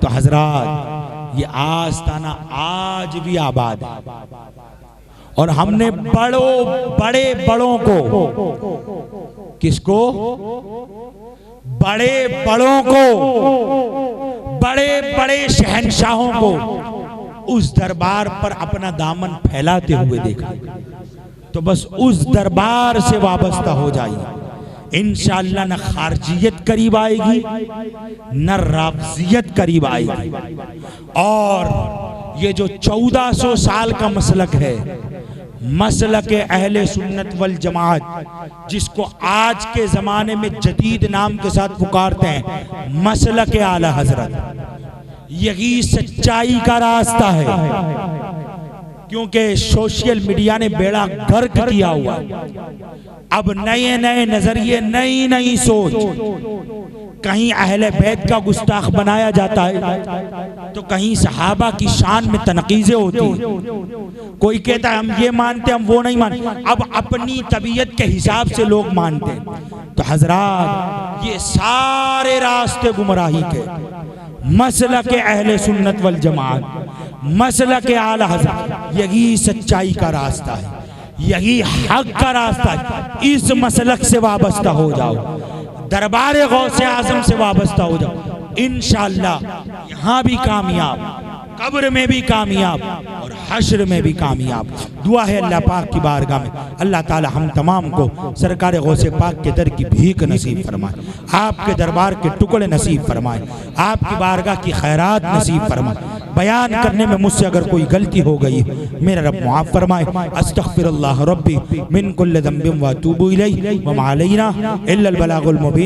तो हजरात, ये आस्ताना आज भी आबाद है और हमने बड़े बड़ों को, किसको? बड़े बड़ों को, बड़े बड़े शहंशाहों को उस दरबार पर अपना दामन फैलाते हुए देखा। तो बस उस दरबार से वाबस्ता हो जाइए, इंशाअल्लाह न खारजियत करीब आएगी न राफजियत करीब आएगी। और ये जो 1400 साल का मसलक है, मसलक अहले सुन्नत वल जमात, जिसको आज के ज़माने में जदीद नाम के साथ पुकारते हैं मसलक आला हजरत, यही सच्चाई का रास्ता है। क्योंकि सोशल मीडिया ने बेड़ा गर्क किया हुआ, अब नए नए नजरिए, नई नई सोच, कहीं अहले बैत का गुस्ताख बनाया जाता है तो कहीं सहाबा की शान में तनकीज़ें होती हैं। कोई कहता है हम ये मानते, हम वो नहीं मानते। अब अपनी तबीयत के हिसाब से लोग मानते हैं। तो हजरात, ये सारे रास्ते गुमराही के, मसलक अहले सुन्नत वल जमात, मसलक आला हज़रत, यही सच्चाई का रास्ता है, यही हक का रास्ता है। इस मसलक से वाबस्ता हो जाओ, दरबार गौसे आज़म से वाबस्ता हो जाओ, इंशाअल्लाह यहाँ भी कामयाब, कब्र में भी कामयाब और हश्र में भी कामयाब। दुआ है अल्लाह पाक की बारगाह में, अल्लाह ताला हम तमाम को सरकार गौसे पाक के दर की भीख नसीब फरमाए, आपके दरबार के टुकड़े नसीब फरमाए, आपकी बारगाह की खैरात नसीब फरमाए। बयान करने में मुझसे अगर कोई गलती हो गई मेरा रब मुआफ़ फरमाए। अस्तग़फिरुल्लाह रब्बी मिन कुल्लि ज़ंबिन व अतूबु इलैहि व मा अलैना इल्लल बलागुल मुबीन।